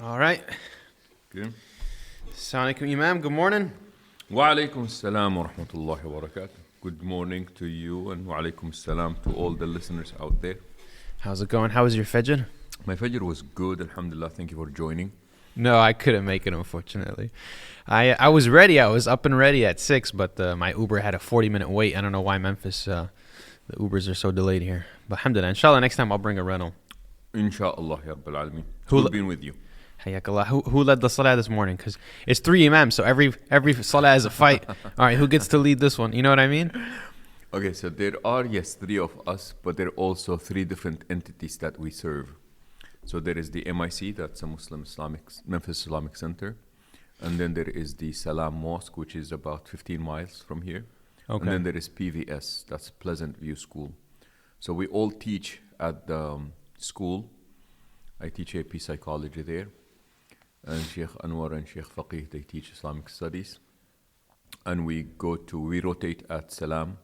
All right. Okay. Assalamu alaikum, Imam. Good morning. Wa alaikum assalam wa rahmatullahi wa barakatuh. Good morning to you and wa alaikum assalam to all the listeners out there. How's it going? How was your Fajr? My Fajr was good, alhamdulillah. Thank you for joining. No, I couldn't make it, unfortunately. I was ready. I was up and ready at 6, but my Uber had a 40-minute wait. I don't know why Memphis, the Ubers are so delayed here. But alhamdulillah, inshallah, next time I'll bring a rental. Insha'Allah, ya Rabbil Alameen. Who Who's been with you? Hayakallah. Who led the salah this morning? Because it's 3 imams, so every salah is a fight. All right, who gets to lead this one? You know what I mean? Okay, so there are, yes, 3 of us, but there are also 3 different entities that we serve. So there is the MIC, that's a Memphis Islamic Center. And then there is the Salam Mosque, which is about 15 miles from here. Okay. And then there is PVS, that's Pleasant View School. So we all teach at the school. I teach AP psychology there. And Sheikh Anwar and Sheikh Faqih, they teach Islamic Studies. And we rotate at Salam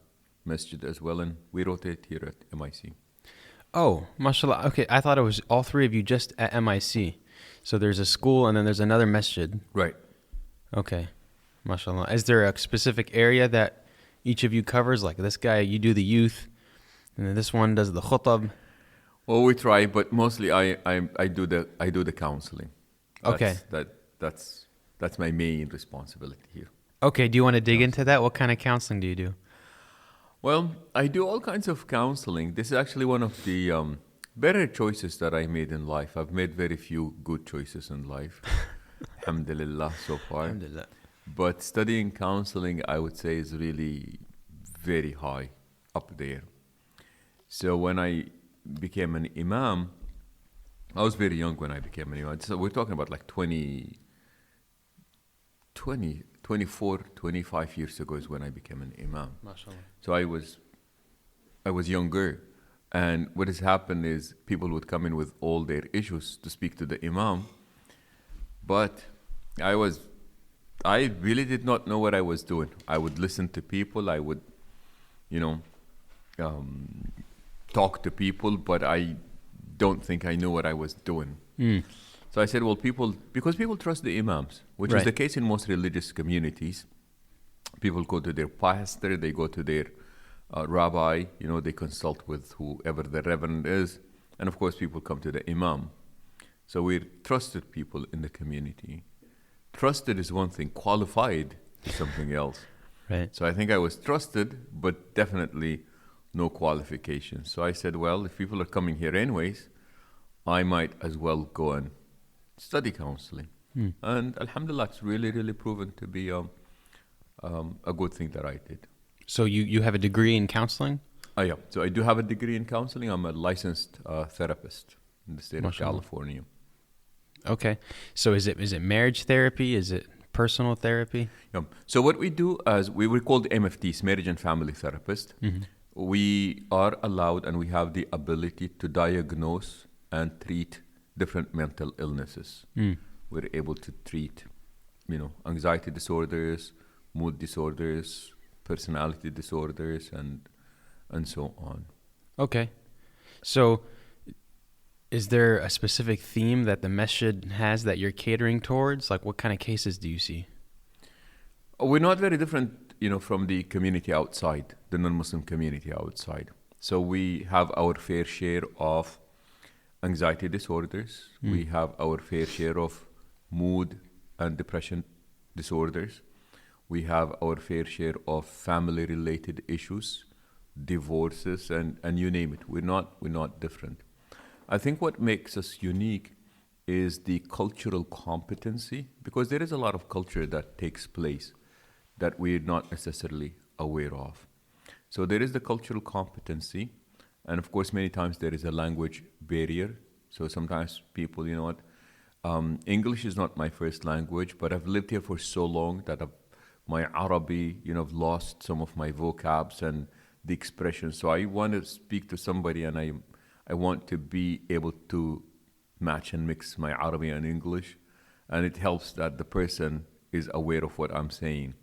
Masjid as well, and we rotate here at MIC. Oh, mashallah. Okay, I thought it was all 3 of you just at MIC. So there's a school and then there's another masjid. Right. Okay, mashallah. Is there a specific area that each of you covers? Like this guy, you do the youth, and then this one does the khutab. Well, we try, but mostly I do the counseling. Okay. That's my main responsibility here. Okay, do you want to dig into that? What kind of counseling do you do? Well, I do all kinds of counseling. This is actually one of the better choices that I made in life. I've made very few good choices in life. Alhamdulillah, so far. Alhamdulillah. But studying counseling, I would say, is really very high up there. So when I became an imam, I was very young when I became an imam. So we're talking about like 24, 25 years ago is when I became an imam. Mashallah. So I was younger. And what has happened is people would come in with all their issues to speak to the imam. But I really did not know what I was doing. I would listen to people. I would, talk to people, but I don't think I knew what I was doing. So I said, well, because people trust the imams, which is Right. the case in most religious communities. People go to their pastor, they go to their rabbi, they consult with whoever the reverend is. And of course, people come to the imam. So we're trusted people in the community. Trusted is one thing, qualified is something else. Right. So I think I was trusted, but definitely no qualifications. So I said, well, if people are coming here anyways, I might as well go and study counseling. And alhamdulillah, it's really, really proven to be a good thing that I did. So you have a degree in counseling? Yeah. So I do have a degree in counseling. I'm a licensed therapist in the state Mashallah. of California. Okay. So is it marriage therapy? Is it personal therapy? Yeah. So what we do is we were called MFTs, Marriage and Family Therapist. We are allowed and we have the ability to diagnose and treat different mental illnesses. We're able to treat, anxiety disorders, mood disorders, personality disorders, and so on. Okay. So is there a specific theme that the masjid has that you're catering towards? Like what kind of cases do you see? We're not very different, from the community outside, the non-Muslim community outside. So we have our fair share of anxiety disorders. We have our fair share of mood and depression disorders. We have our fair share of family-related issues, divorces, and you name it. We're not different. I think what makes us unique is the cultural competency, because there is a lot of culture that takes place that we're not necessarily aware of. So there is the cultural competency, and of course many times there is a language barrier. So sometimes people, English is not my first language, but I've lived here for so long that my Arabi, I've lost some of my vocabs and the expressions. So I want to speak to somebody and I want to be able to match and mix my Arabic and English, and it helps that the person is aware of what I'm saying.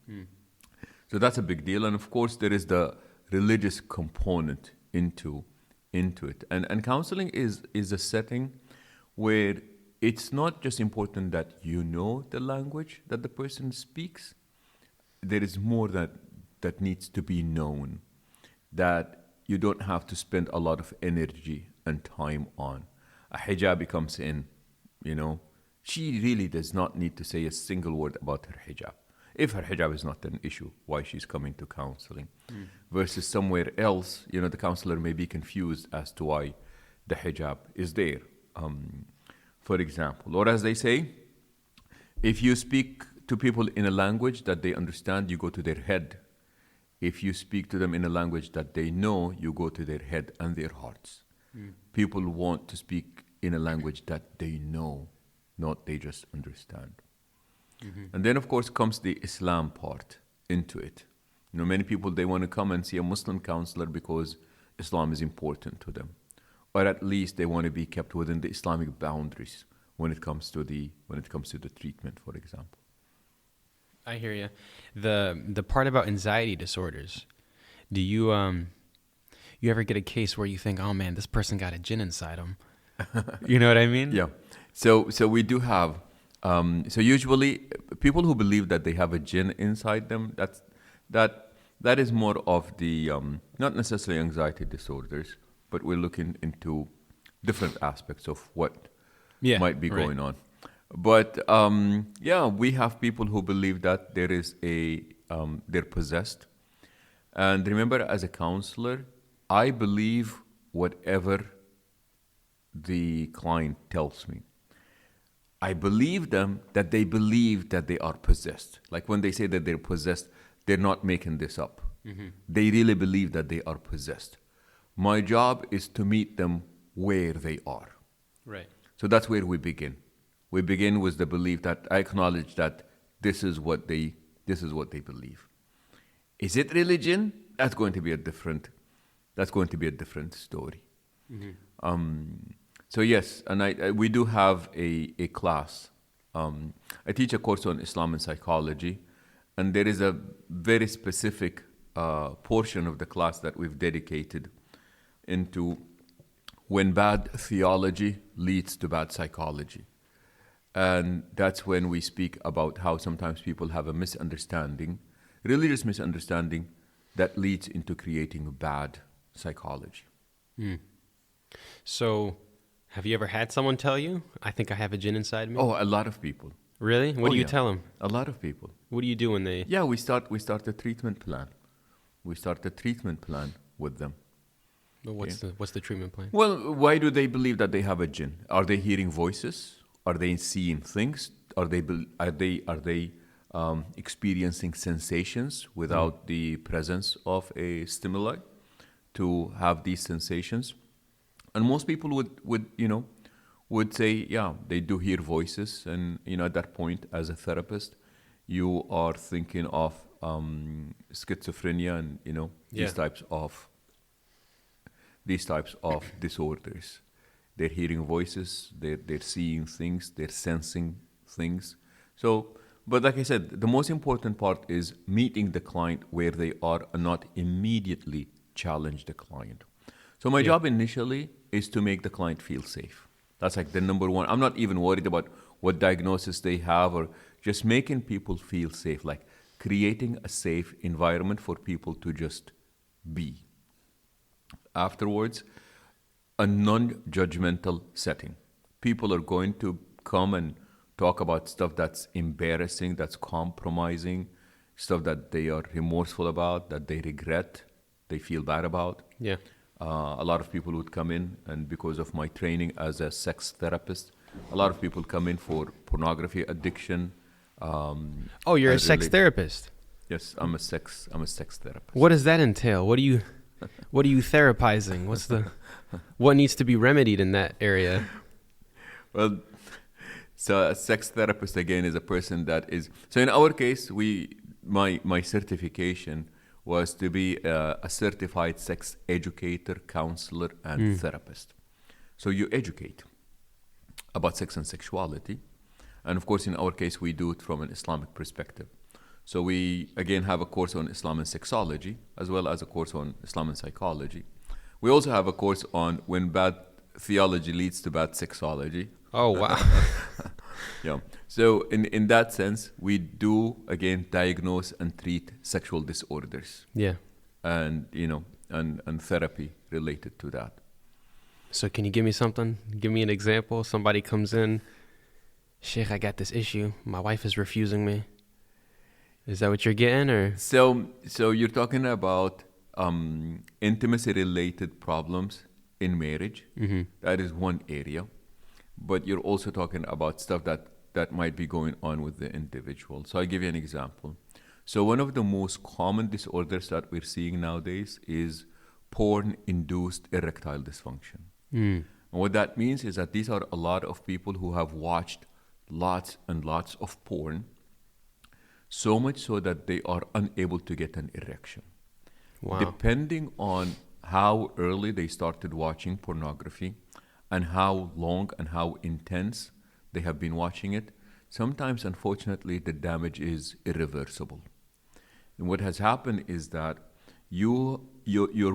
So that's a big deal. And of course, there is the religious component into it. And counseling is a setting where it's not just important that you know the language that the person speaks. There is more that needs to be known, that you don't have to spend a lot of energy and time on. A hijabi comes in, you know, she really does not need to say a single word about her hijab. If her hijab is not an issue, why she's coming to counseling. Versus somewhere else, you know, the counselor may be confused as to why the hijab is there. For example, or as they say, if you speak to people in a language that they understand, you go to their head. If you speak to them in a language that they know, you go to their head and their hearts. People want to speak in a language that they know, not they just understand. And then, of course, comes the Islam part into it. You know, many people, they want to come and see a Muslim counselor because Islam is important to them. Or at least they want to be kept within the Islamic boundaries when it comes to the treatment, for example. I hear you. The part about anxiety disorders, do you ever get a case where you think, oh man, this person got a jinn inside them? You know what I mean? Yeah. So we do have. So usually, people who believe that they have a jinn inside them, that is more of the not necessarily anxiety disorders, but we're looking into different aspects of what might be going on. But yeah, we have people who believe that there is they're possessed. And remember, as a counselor, I believe whatever the client tells me. I believe them that they believe that they are possessed. Like when they say that they're possessed, they're not making this up. They really believe that they are possessed. My job is to meet them where they are. Right. So that's where we begin. We begin with the belief that I acknowledge that this is what they believe. Is it religion? That's going to be a different story. So yes, and we do have a class. I teach a course on Islam and psychology, and there is a very specific portion of the class that we've dedicated into when bad theology leads to bad psychology. And that's when we speak about how sometimes people have a misunderstanding, religious misunderstanding, that leads into creating bad psychology. So, have you ever had someone tell you, I think I have a jinn inside me? Oh, a lot of people. Really? What do you tell them? A lot of people. What do you do when they... Yeah, we start a treatment plan. We start a treatment plan with them. But what's the treatment plan? Well, why do they believe that they have a jinn? Are they hearing voices? Are they seeing things? Are they experiencing sensations without the presence of a stimuli to have these sensations? And most people would say, yeah, they do hear voices. And, at that point, as a therapist, you are thinking of schizophrenia and, these types of disorders. They're hearing voices, they're seeing things, they're sensing things. So, but like I said, the most important part is meeting the client where they are and not immediately challenge the client. So my job initially is to make the client feel safe. That's like the number one. I'm not even worried about what diagnosis they have, or just making people feel safe, like creating a safe environment for people to just be. Afterwards, a non-judgmental setting. People are going to come and talk about stuff that's embarrassing, that's compromising, stuff that they are remorseful about, that they regret, they feel bad about. Yeah. A lot of people would come in, and because of my training as a sex therapist, a lot of people come in for pornography addiction. Oh, you're a sex therapist? Yes, I'm a sex therapist. What does that entail? What are you therapizing? What needs to be remedied in that area? Well, so a sex therapist again is a person that is. So in our case, my certification was to be a certified sex educator, counselor, and therapist. So you educate about sex and sexuality. And of course, in our case, we do it from an Islamic perspective. So we, again, have a course on Islam and sexology, as well as a course on Islam and psychology. We also have a course on when bad theology leads to bad sexology. Oh, wow. Yeah. So in that sense, we do again diagnose and treat sexual disorders, Yeah. and and therapy related to that. So can you give me something? Give me an example. Somebody comes in, Sheikh, I got this issue. My wife is refusing me. Is that what you're getting, or? So you're talking about intimacy related problems in marriage. Mm-hmm. That is one area, but you're also talking about stuff that might be going on with the individual. So I'll give you an example. So one of the most common disorders that we're seeing nowadays is porn-induced erectile dysfunction. Mm. And what that means is that these are a lot of people who have watched lots and lots of porn, so much so that they are unable to get an erection. Wow. Depending on how early they started watching pornography and how long and how intense they have been watching it, sometimes, unfortunately, the damage is irreversible. And what has happened is that your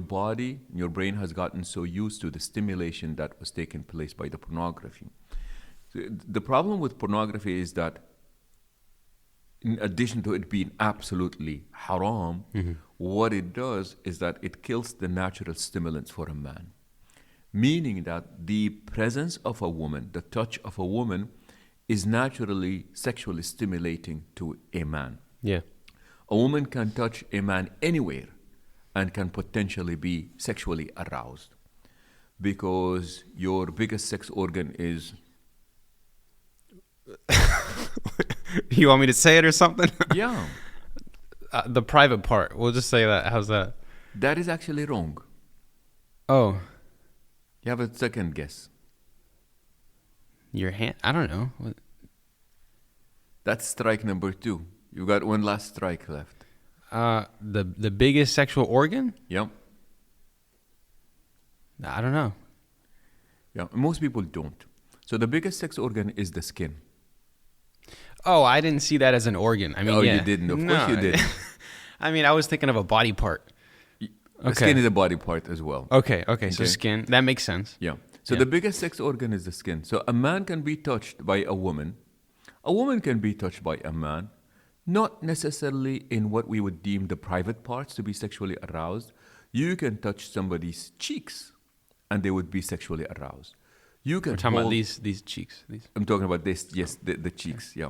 body, your brain has gotten so used to the stimulation that was taking place by the pornography. So the problem with pornography is that in addition to it being absolutely haram, what it does is that it kills the natural stimulants for a man. Meaning that the presence of a woman, the touch of a woman, is naturally sexually stimulating to a man. Yeah. A woman can touch a man anywhere and can potentially be sexually aroused because your biggest sex organ is... You want me to say it or something? Yeah. The private part. We'll just say that. How's that? That is actually wrong. Oh. You have a second guess. Your hand? I don't know. What? That's strike number 2. You got one last strike left. The biggest sexual organ? Yep. I don't know. Yeah, most people don't. So the biggest sex organ is the skin. Oh, I didn't see that as an organ. I mean, Oh, yeah. you didn't. Of course you didn't. I mean, I was thinking of a body part. The skin is a body part as well. Okay. So skin. That makes sense. Yeah. So the biggest sex organ is the skin. So a man can be touched by a woman. A woman can be touched by a man. Not necessarily in what we would deem the private parts to be sexually aroused. You can touch somebody's cheeks and they would be sexually aroused. You can We're talking about these cheeks. I'm talking about this, yes, the cheeks, yeah.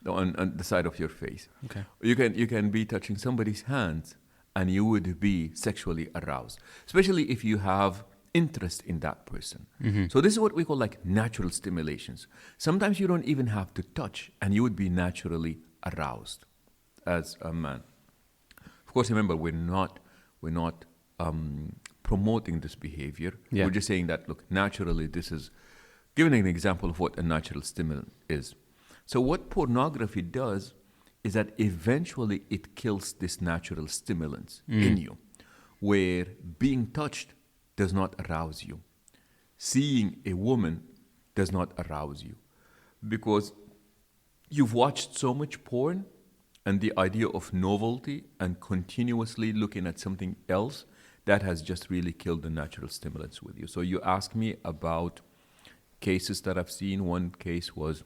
On the side of your face. Okay. You can be touching somebody's hands and you would be sexually aroused, especially if you have interest in that person. Mm-hmm. So this is what we call like natural stimulations. Sometimes you don't even have to touch and you would be naturally aroused as a man. Of course, remember, we're not promoting this behavior. Yeah. We're just saying that, look, naturally this is giving an example of what a natural stimulant is. So what pornography does is that eventually it kills this natural stimulants in you, where being touched does not arouse you. Seeing a woman does not arouse you because you've watched so much porn, and the idea of novelty and continuously looking at something else, that has just really killed the natural stimulants with you. So you asked me about cases that I've seen. One case was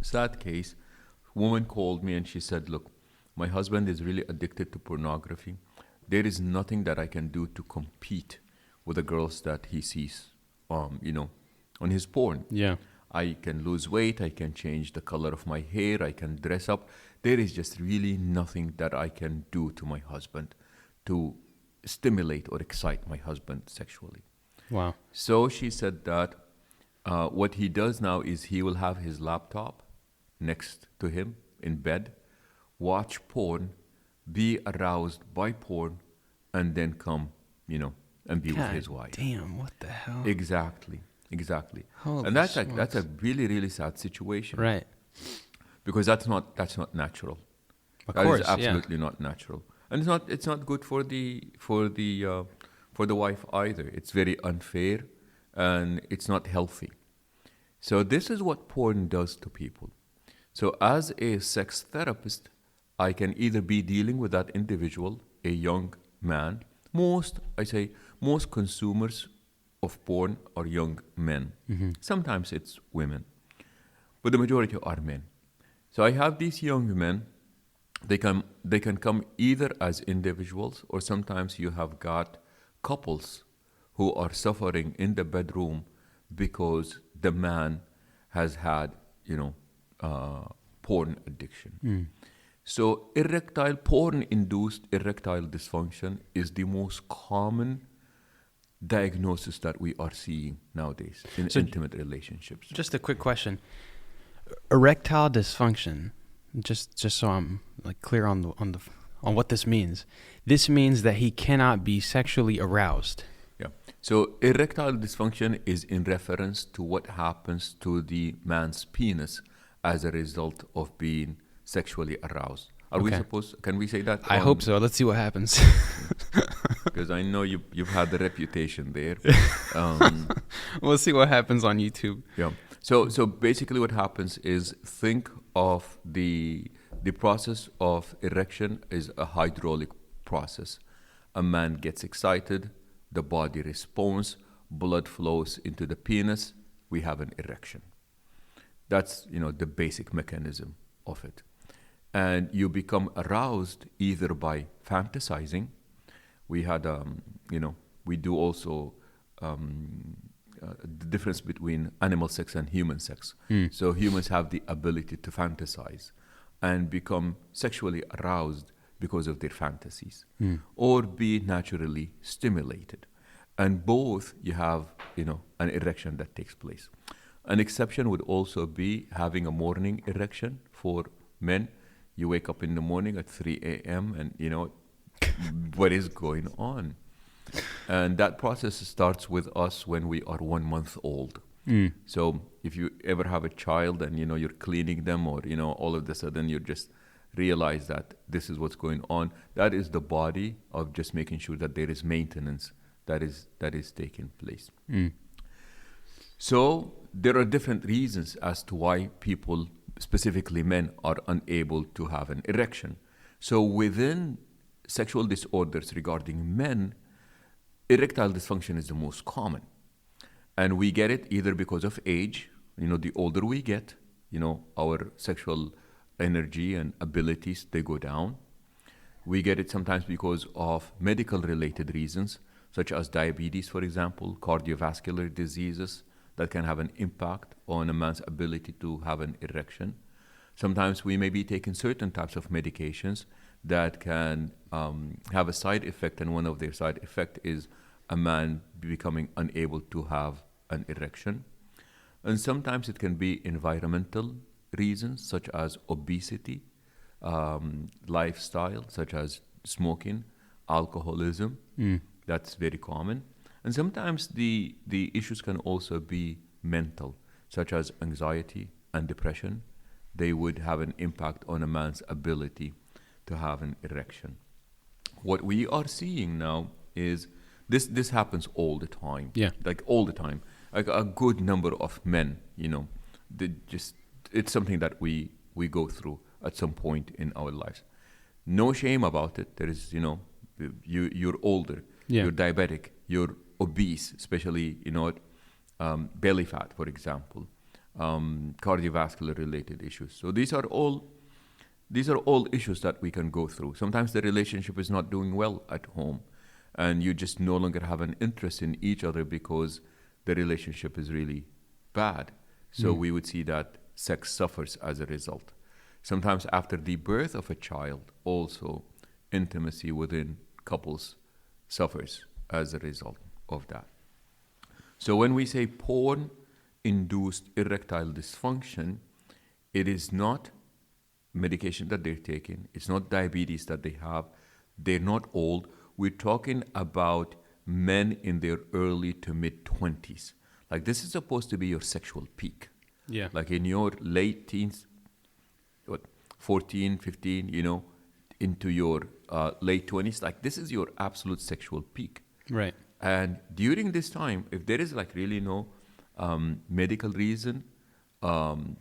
a sad case. Woman called me and she said, look, my husband is really addicted to pornography. There is nothing that I can do to compete with the girls that he sees, on his porn. Yeah. I can lose weight, I can change the color of my hair, I can dress up. There is just really nothing that I can do to my husband to stimulate or excite my husband sexually. Wow. So she said that what he does now is he will have his laptop next to him in bed, watch porn, be aroused by porn, and then come, and be with his wife. Damn, what the hell? Exactly. Holy And that's smokes. a really, really sad situation. Right. Because that's not natural. Of That course, is absolutely not natural. And it's not good for the wife either. It's very unfair and it's not healthy. So this is what porn does to people. So as a sex therapist, I can either be dealing with that individual, a young man. Most consumers of porn are young men. Sometimes it's women, but the majority are men. So I have these young men. They can come either as individuals, or sometimes you have got couples who are suffering in the bedroom because the man has had, porn addiction. So porn-induced erectile dysfunction is the most common diagnosis that we are seeing nowadays in intimate relationships. Just a quick question. Erectile dysfunction, just so I'm like clear on what this means. This means that he cannot be sexually aroused. Yeah. So erectile dysfunction is in reference to what happens to the man's penis as a result of being sexually aroused. Can we say that? I hope so. Let's see what happens. Because I know you've had the reputation there. We'll see what happens on YouTube. Yeah. So basically what happens is, think of the process of erection is a hydraulic process. A man gets excited, the body responds, blood flows into the penis, we have an erection. That's, the basic mechanism of it. And you become aroused either by fantasizing. We had, we do also the difference between animal sex and human sex. So humans have the ability to fantasize and become sexually aroused because of their fantasies, or be naturally stimulated. And both, you have, an erection that takes place. An exception would also be having a morning erection for men. You wake up in the morning at 3 a.m. and, what is going on? And that process starts with us when we are 1 month old. So if you ever have a child and, you're cleaning them, or, all of a sudden you just realize that this is what's going on, that is the body of just making sure that there is maintenance that is taking place. So there are different reasons as to why people, specifically men, are unable to have an erection. So within sexual disorders regarding men, erectile dysfunction is the most common. And we get it either because of age. The older we get, our sexual energy and abilities, they go down. We get it sometimes because of medical related reasons, such as diabetes, for example, cardiovascular diseases that can have an impact on a man's ability to have an erection. Sometimes we may be taking certain types of medications that can have a side effect, and one of their side effects is a man becoming unable to have an erection. And sometimes it can be environmental reasons, such as obesity, lifestyle, such as smoking, alcoholism. That's very common. And sometimes the issues can also be mental, such as anxiety and depression. They would have an impact on a man's ability to have an erection. What we are seeing now is this happens all the time. Yeah. Like all the time. Like a good number of men, it's something that we go through at some point in our lives. No shame about it. There is, you're older, you're diabetic, you're obese, especially, belly fat, for example, cardiovascular related issues. So these are all issues that we can go through. Sometimes the relationship is not doing well at home, and you just no longer have an interest in each other because the relationship is really bad. So we would see that sex suffers as a result. Sometimes after the birth of a child, also intimacy within couples suffers as a result of that. So when we say porn-induced erectile dysfunction, it is not medication that they're taking. It's not diabetes that they have. They're not old. We're talking about men in their early to mid-20s. Like, this is supposed to be your sexual peak. Yeah. Like in your late teens, 14, 15, into your late 20s, like this is your absolute sexual peak. Right. And during this time, if there is like really no medical reason,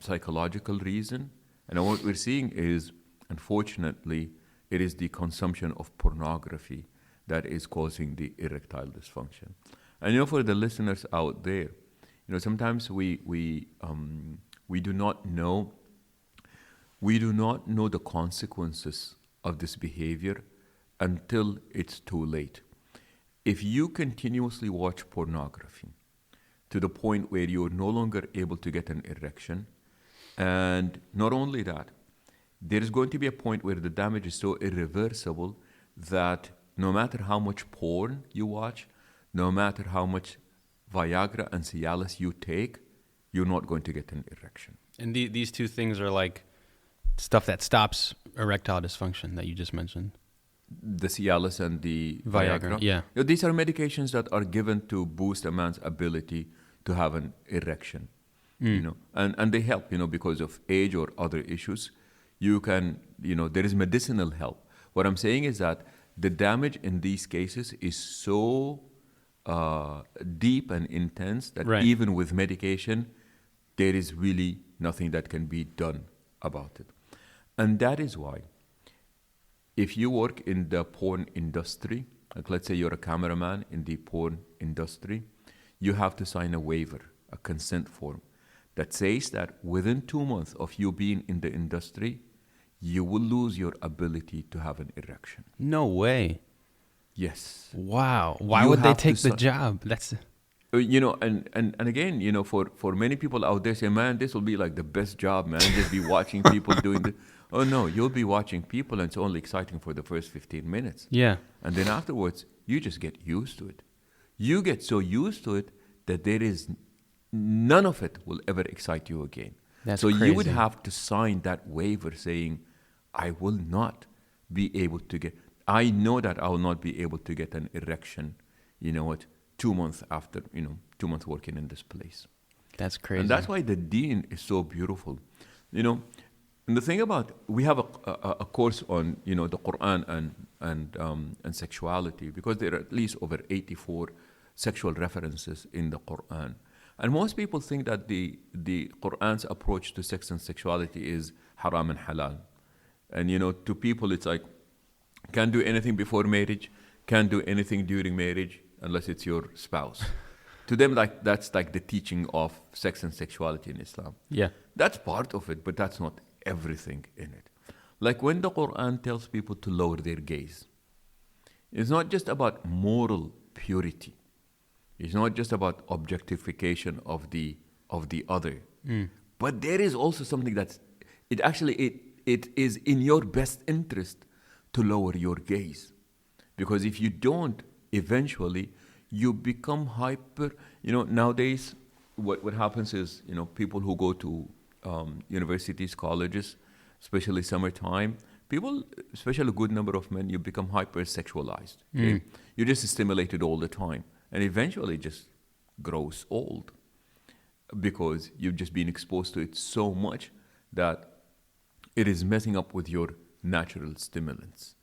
psychological reason, and what we're seeing is, unfortunately, it is the consumption of pornography that is causing the erectile dysfunction. And for the listeners out there, sometimes we do not know the consequences of this behavior until it's too late. If you continuously watch pornography to the point where you're no longer able to get an erection, and not only that, there is going to be a point where the damage is so irreversible that no matter how much porn you watch, no matter how much Viagra and Cialis you take, you're not going to get an erection. And these two things are like stuff that stops erectile dysfunction that you just mentioned. The Cialis and the Viagra, yeah. These are medications that are given to boost a man's ability to have an erection, and they help, because of age or other issues. You can, there is medicinal help. What I'm saying is that the damage in these cases is so deep and intense that even with medication, there is really nothing that can be done about it. And that is why, if you work in the porn industry, like let's say you're a cameraman in the porn industry, you have to sign a waiver, a consent form, that says that within 2 months of you being in the industry, you will lose your ability to have an erection. No way. Yes. Wow. Why would they take the job? That's... And again, for many people out there say, man, this will be like the best job, man. Just be watching people doing the... Oh, no, you'll be watching people and it's only exciting for the first 15 minutes. Yeah. And then afterwards, you just get used to it. You get so used to it that there is none of it will ever excite you again. That's so crazy. You would have to sign that waiver saying, I will not be able to get... I know that I will not be able to get an erection, 2 months after, 2 months working in this place. That's crazy. And that's why the deen is so beautiful. And the thing about, we have a course on, the Quran and sexuality, because there are at least over 84 sexual references in the Quran. And most people think that the Quran's approach to sex and sexuality is haram and halal. And, to people it's like, can't do anything before marriage, can't do anything during marriage, unless it's your spouse. To them, that's like the teaching of sex and sexuality in Islam. Yeah. That's part of it, but that's not everything in it. Like when the Quran tells people to lower their gaze, it's not just about moral purity. It's not just about objectification of the other. But there is also something that's, it is in your best interest to lower your gaze. Because if you don't, eventually you become hyper. Nowadays, what happens is, people who go to universities, colleges, especially summertime, people, especially a good number of men, you become hyper-sexualized. Okay? You're just stimulated all the time. And eventually it just grows old because you've just been exposed to it so much that it is messing up with your natural stimulants.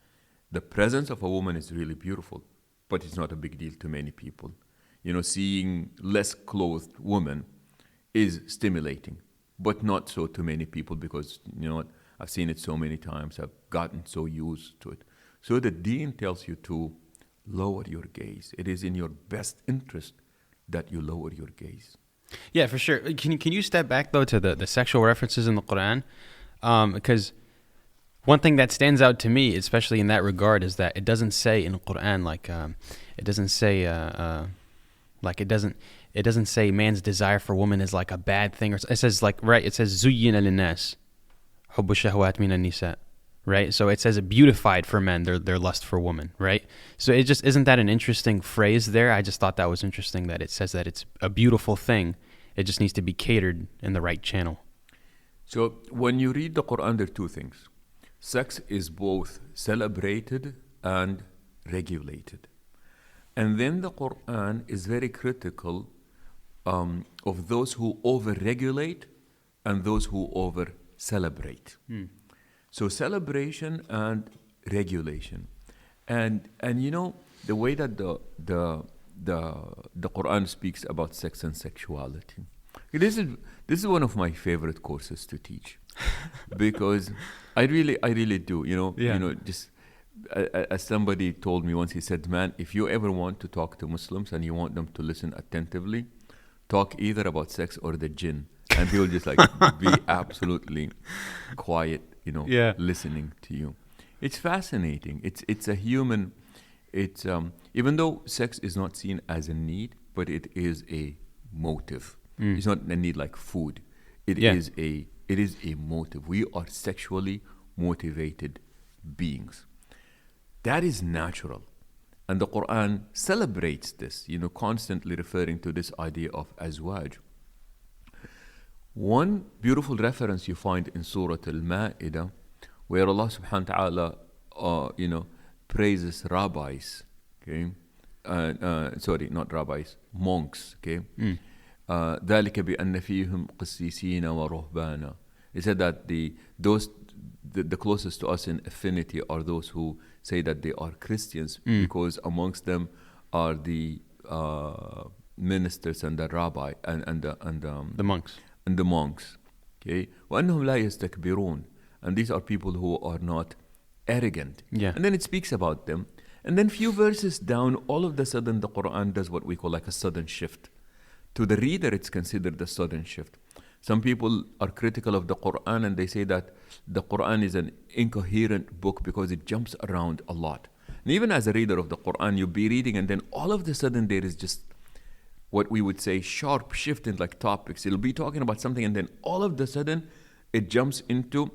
The presence of a woman is really beautiful, but it's not a big deal to many people. Seeing less clothed women is stimulating, but not so to many people because, I've seen it so many times. I've gotten so used to it. So the deen tells you to lower your gaze. It is in your best interest that you lower your gaze. Yeah, for sure. Can you step back, though, to the sexual references in the Quran? Because one thing that stands out to me, especially in that regard, is that it doesn't say in the Quran, it doesn't say man's desire for woman is like a bad thing. Or it says it says زُيِّنَ لِلنَّاسِ حُبُّ الشَّهَوَاتِ مِنَ النِّسَاءِ. Right? So it says it beautified for men, their lust for women, right? So it just, isn't that an interesting phrase there? I just thought that was interesting that it says that it's a beautiful thing. It just needs to be catered in the right channel. So when you read the Quran, there are two things. Sex is both celebrated and regulated. And then the Quran is very critical of those who over-regulate and those who over-celebrate. So celebration and regulation, and the way that the Quran speaks about sex and sexuality. This is one of my favorite courses to teach, because I really do. Just as somebody told me once, he said, man, if you ever want to talk to Muslims and you want them to listen attentively, talk either about sex or the jinn. And people just like be absolutely quiet, Yeah. listening to you. It's fascinating. It's a human, even though sex is not seen as a need, but it is a motive. It's not a need like food. It is a motive. We are sexually motivated beings. That is natural. And the Quran celebrates this, constantly referring to this idea of azwaj. One beautiful reference you find in Surah Al-Ma'idah, where Allah subhanahu wa ta'ala, praises rabbis, okay? Sorry, not rabbis, monks, okay? ذلك بأن فيهم قسيسين ورهبانا. He said that the closest to us in affinity are those who say that they are Christians, because amongst them are the ministers and the rabbi and The monks. And the monks. Okay? وأنهم لا يستكبرون. And these are people who are not arrogant. Yeah. And then it speaks about them. And then few verses down, all of a sudden the Quran does what we call like a sudden shift. To the reader, it's considered a sudden shift. Some people are critical of the Quran and they say that the Quran is an incoherent book because it jumps around a lot. And even as a reader of the Quran, you'll be reading and then all of a sudden there is just what we would say sharp shift in like topics. It'll be talking about something and then all of a sudden it jumps into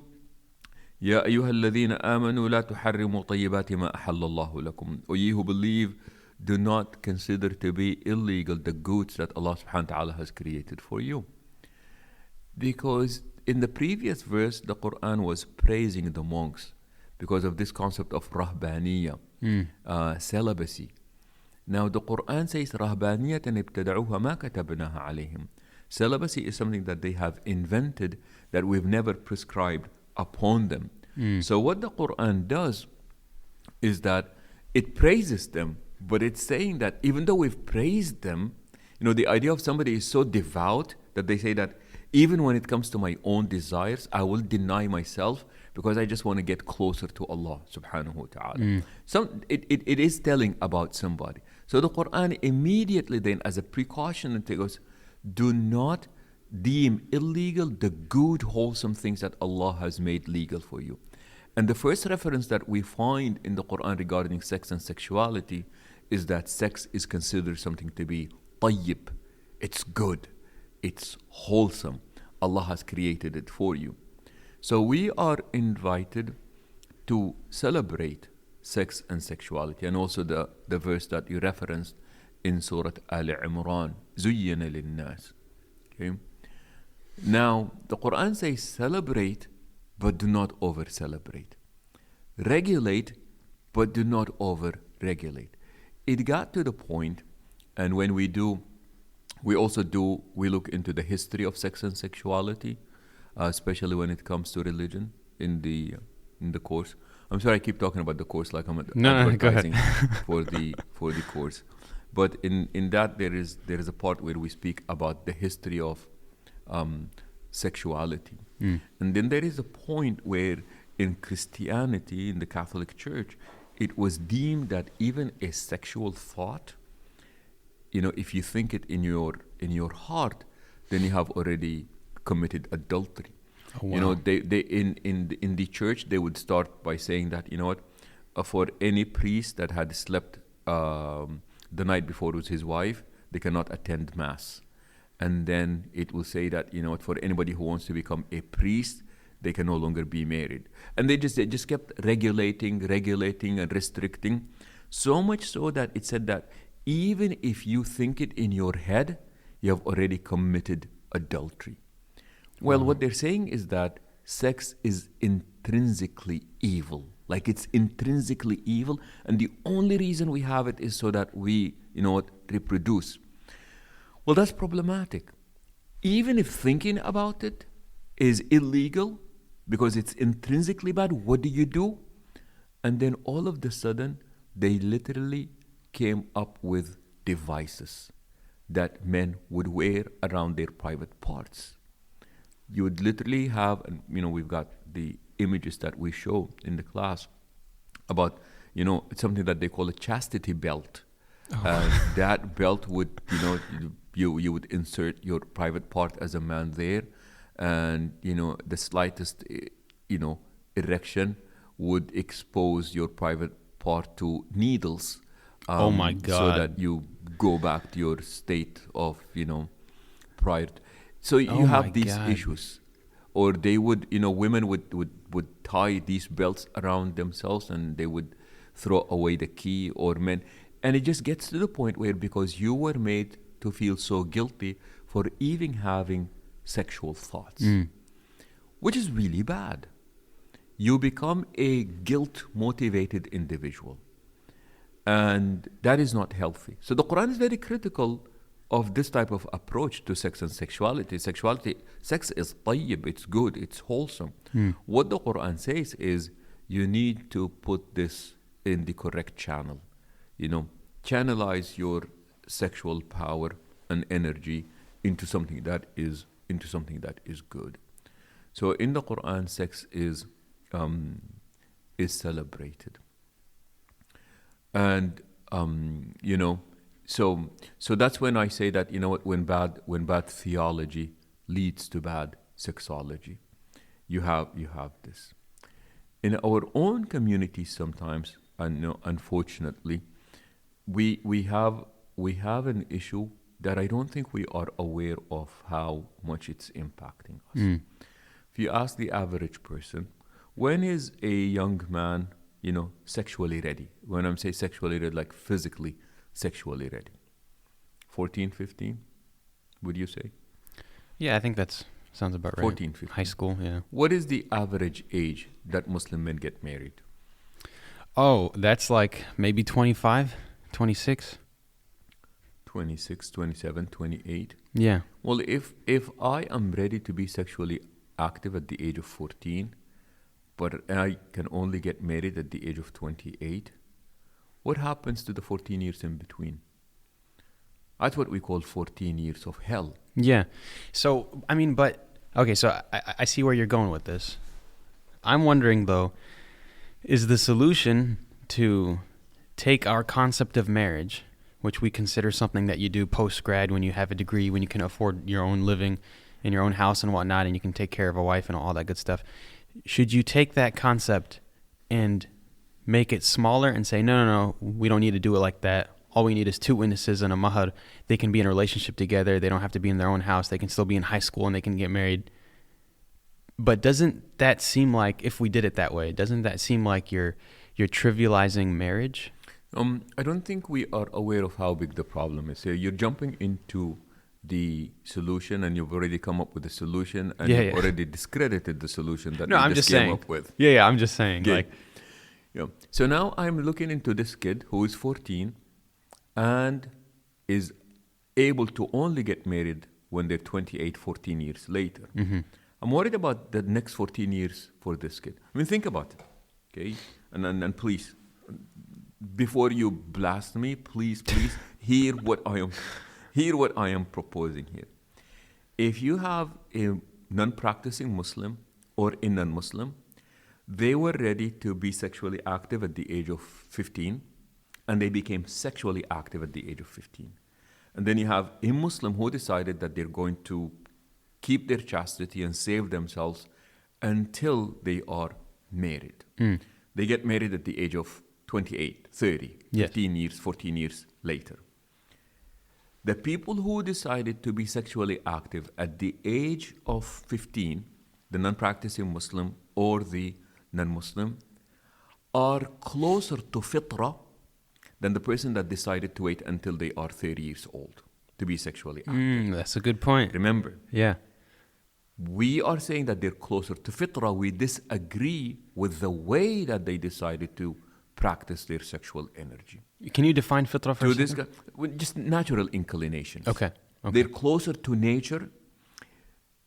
يا أيها الذين آمنوا لا تحرموا طيبات ما أحل الله لكم. O ye who believe, do not consider to be illegal the goods that Allah subhanahu wa ta'ala has created for you. Because in the previous verse, the Quran was praising the monks because of this concept of rahbaniyya, celibacy. Now the Quran says, رَهْبَانِيَّةً ابْتَدَعُوهَا مَا كَتَبْنَاهَا عَلَيْهِمْ. Celibacy is something that they have invented that we've never prescribed upon them. So what the Quran does is that it praises them, but it's saying that even though we've praised them, the idea of somebody is so devout that they say that even when it comes to my own desires, I will deny myself because I just want to get closer to Allah subhanahu wa ta'ala. So it is telling about somebody. So the Quran immediately then, as a precaution, it goes, do not deem illegal the good, wholesome things that Allah has made legal for you. And the first reference that we find in the Quran regarding sex and sexuality is that sex is considered something to be tayyib. It's good. It's wholesome. Allah has created it for you. So we are invited to celebrate sex and sexuality. And also the verse that you referenced in Surah Al-Imran, زُيِّنَ لِلنَّاسِ. Okay? Now, the Quran says celebrate, but do not over-celebrate. Regulate, but do not over-regulate. It got to the point, and when we look into the history of sex and sexuality, especially when it comes to religion in the course. I'm sorry I keep talking about the course like I'm advertising for the course. But in that there is a part where we speak about the history of sexuality. And then there is a point where in Christianity, in the Catholic Church, it was deemed that even a sexual thought, if you think it in your heart, then you have already committed adultery. Oh, wow. They in the church they would start by saying that for any priest that had slept the night before with his wife, they cannot attend mass. And then it will say that for anybody who wants to become a priest, they can no longer be married. And they just kept regulating and restricting, so much so that it said that even if you think it in your head, you have already committed adultery. Well, what they're saying is that sex is intrinsically evil. Like it's intrinsically evil, and the only reason we have it is so that we, reproduce. Well, that's problematic. Even if thinking about it is illegal because it's intrinsically bad, what do? And then all of a sudden, they literally came up with devices that men would wear around their private parts. You would literally have, and we've got the images that we show in the class about it's something that they call a chastity belt. And that belt would, you would insert your private part as a man there, and the slightest, erection would expose your private part to needles. Oh my God! So that you go back to your state of, prior. So you have these issues, or they would, women would tie these belts around themselves, and they would throw away the key, or men. And it just gets to the point where, because you were made to feel so guilty for even having sexual thoughts, which is really bad. You become a guilt-motivated individual. And that is not healthy. So the Quran is very critical of this type of approach to sex and sexuality. Sex is tayyib, it's good, it's wholesome. What the Quran says is, you need to put this in the correct channel. Channelize your sexual power and energy into something that is good. So in the Quran, sex is celebrated, and so that's when I say that when bad theology leads to bad sexology, you have this in our own community sometimes, and unfortunately. We have an issue that I don't think we are aware of how much it's impacting us. If you ask the average person, when is a young man, sexually ready? When I'm saying sexually ready, like physically sexually ready. 14, 15, would you say? Yeah, I think that sounds about right. 14, 15. High school, yeah. What is the average age that Muslim men get married? Oh, that's like maybe 25, 26. 26, 27, 28. Yeah. Well, if I am ready to be sexually active at the age of 14, but I can only get married at the age of 28, what happens to the 14 years in between? That's what we call 14 years of hell. Yeah. So, okay, so I see where you're going with this. I'm wondering, though, is the solution to take our concept of marriage, which we consider something that you do post-grad when you have a degree, when you can afford your own living in your own house and whatnot, and you can take care of a wife and all that good stuff. Should you take that concept and make it smaller and say, no, we don't need to do it like that. All we need is 2 witnesses and a mahar. They can be in a relationship together. They don't have to be in their own house. They can still be in high school and they can get married. But doesn't that seem like, if we did it that way, doesn't that seem like you're trivializing marriage? I don't think we are aware of how big the problem is. So you're jumping into the solution, and you've already come up with a solution, and you've already discredited the solution that we just came up with. Yeah, I'm just saying. Okay. So now I'm looking into this kid who is 14 and is able to only get married when they're 28, 14 years later. Mm-hmm. I'm worried about the next 14 years for this kid. Think about it, okay? And please, before you blast me, please hear what I am proposing here. If you have a non-practicing Muslim or a non-Muslim, they were ready to be sexually active at the age of 15, and they became sexually active at the age of 15. And then you have a Muslim who decided that they're going to keep their chastity and save themselves until they are married. They get married at the age of 28, 30, 15 years, 14 years later. The people who decided to be sexually active at the age of 15, the non-practicing Muslim or the non-Muslim, are closer to fitrah than the person that decided to wait until they are 30 years old to be sexually active. That's a good point. Remember. Yeah. We are saying that they're closer to fitrah. We disagree with the way that they decided to practice their sexual energy. Can you define fitrah for a second? Just natural inclinations. Okay. They're closer to nature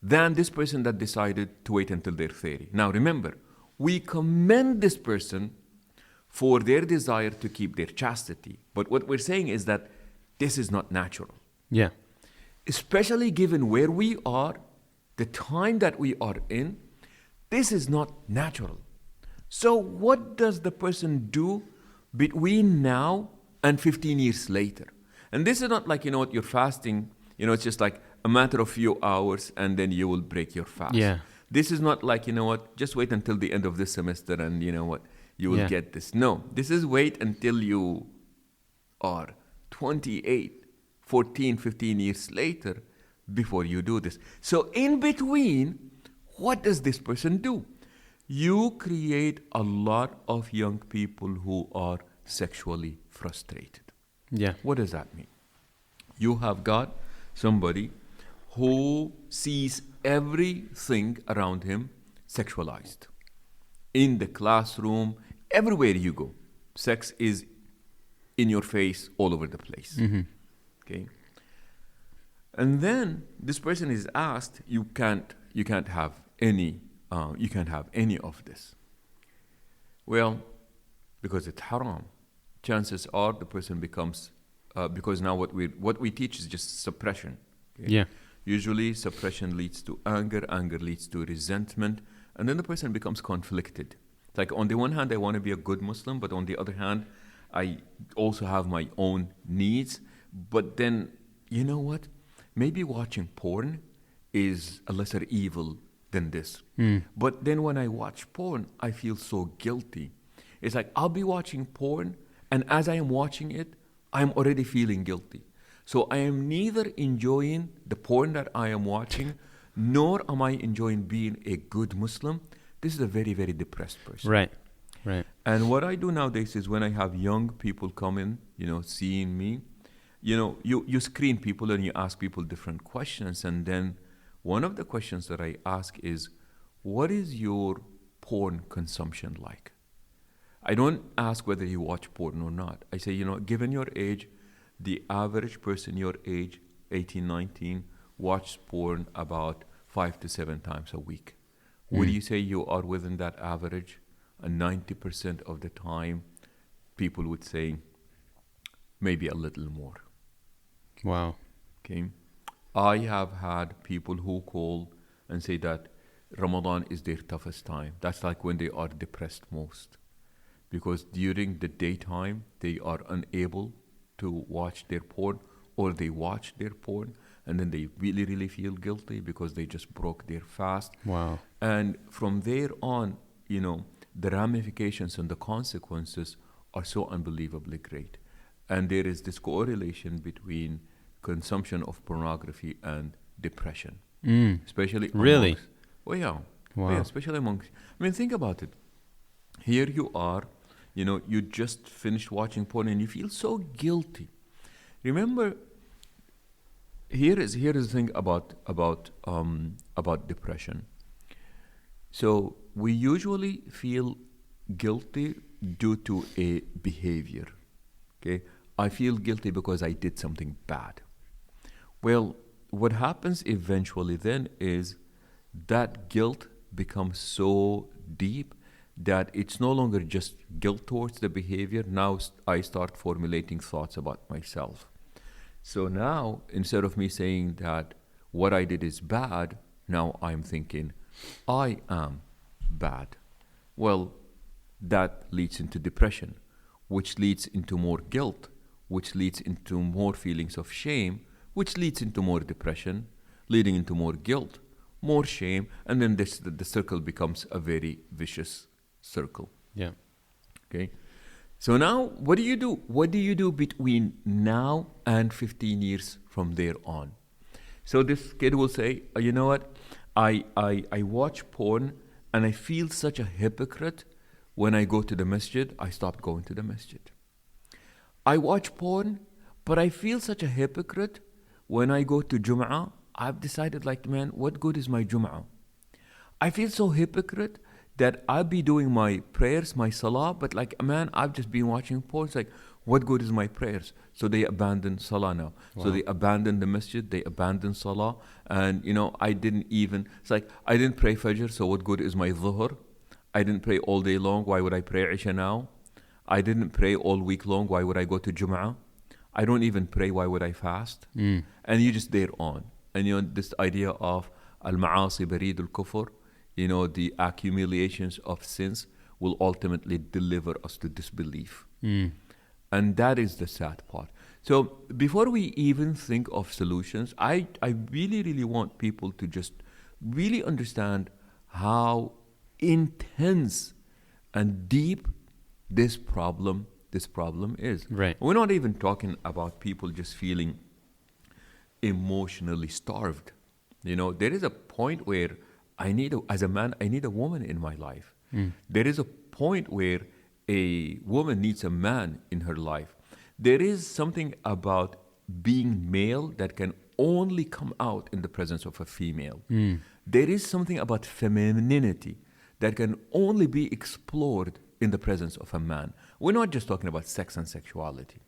than this person that decided to wait until they're 30. Now remember, we commend this person for their desire to keep their chastity. But what we're saying is that this is not natural. Yeah. Especially given where we are, the time that we are in, this is not natural. So what does the person do between now and 15 years later. And this is not like, what, you're fasting, it's just like a matter of few hours and then you will break your fast. Yeah. This is not like, what, just wait until the end of this semester and what, you will get this. No, this is wait until you are 28, 14, 15 years later before you do this. So in between, what does this person do? You create a lot of young people who are sexually frustrated. Yeah. What does that mean? You have got somebody who sees everything around him sexualized. In the classroom, everywhere you go, sex is in your face all over the place. Mm-hmm. Okay? And then this person is asked, you can't have any of this. Well, because it's haram, chances are the person becomes, because now what we teach is just suppression. Okay? Yeah. Usually suppression leads to anger leads to resentment, and then the person becomes conflicted. It's like, on the one hand, I want to be a good Muslim, but on the other hand, I also have my own needs. But then, you know what? Maybe watching porn is a lesser evil than this. But then when I watch porn, I feel so guilty. It's like, I'll be watching porn, and as I am watching it, I'm already feeling guilty. So I am neither enjoying the porn that I am watching, nor am I enjoying being a good Muslim. This is a very, very depressed person. Right. And what I do nowadays is, when I have young people come in, seeing me, you screen people and you ask people different questions. And then one of the questions that I ask is, what is your porn consumption like? I don't ask whether you watch porn or not. I say, given your age, the average person your age, 18, 19, watches porn about 5 to 7 times a week. Would you say you are within that average? And 90% of the time, people would say maybe a little more. Wow. Okay. I have had people who call and say that Ramadan is their toughest time. That's like when they are depressed most. Because during the daytime, they are unable to watch their porn, or they watch their porn and then they really, really feel guilty because they just broke their fast. Wow. And from there on, the ramifications and the consequences are so unbelievably great. And there is this correlation between consumption of pornography and depression. Especially really? Amongst, oh yeah. Wow. Yeah, especially amongst, think about it. Here you are, you just finished watching porn and you feel so guilty. Remember, here is the thing about depression. So we usually feel guilty due to a behavior. Okay, I feel guilty because I did something bad. Well, what happens eventually then is that guilt becomes so deep that it's no longer just guilt towards the behavior. Now I start formulating thoughts about myself. So now, instead of me saying that what I did is bad, now I'm thinking, I am bad. Well, that leads into depression, which leads into more guilt, which leads into more feelings of shame, which leads into more depression, leading into more guilt, more shame, and then the circle becomes a very vicious circle. Yeah. Okay. So now, what do you do? What do you do between now and 15 years from there on? So this kid will say, you know what? I watch porn and I feel such a hypocrite when I go to the masjid. I stopped going to the masjid. I watch porn, but I feel such a hypocrite when I go to Jum'ah. I've decided, man, what good is my Jum'ah? I feel so hypocrite that I'll be doing my prayers, my salah, but man, I've just been watching porn. It's like, what good is my prayers? So they abandon salah now. Wow. So they abandon the masjid, they abandon salah. And, I didn't pray Fajr, so what good is my dhuhr? I didn't pray all day long, why would I pray Isha now? I didn't pray all week long, why would I go to Jum'ah? I don't even pray, why would I fast? And you just there on. And, this idea of al-ma'asi barid al-kufr, the accumulations of sins will ultimately deliver us to disbelief. Mm. And that is the sad part. So before we even think of solutions, I really, really want people to just really understand how intense and deep this problem is. Right. We're not even talking about people just feeling emotionally starved. There is a point where as a man, I need a woman in my life. There is a point where a woman needs a man in her life. There is something about being male that can only come out in the presence of a female. There is something about femininity that can only be explored in the presence of a man. We're not just talking about sex and sexuality.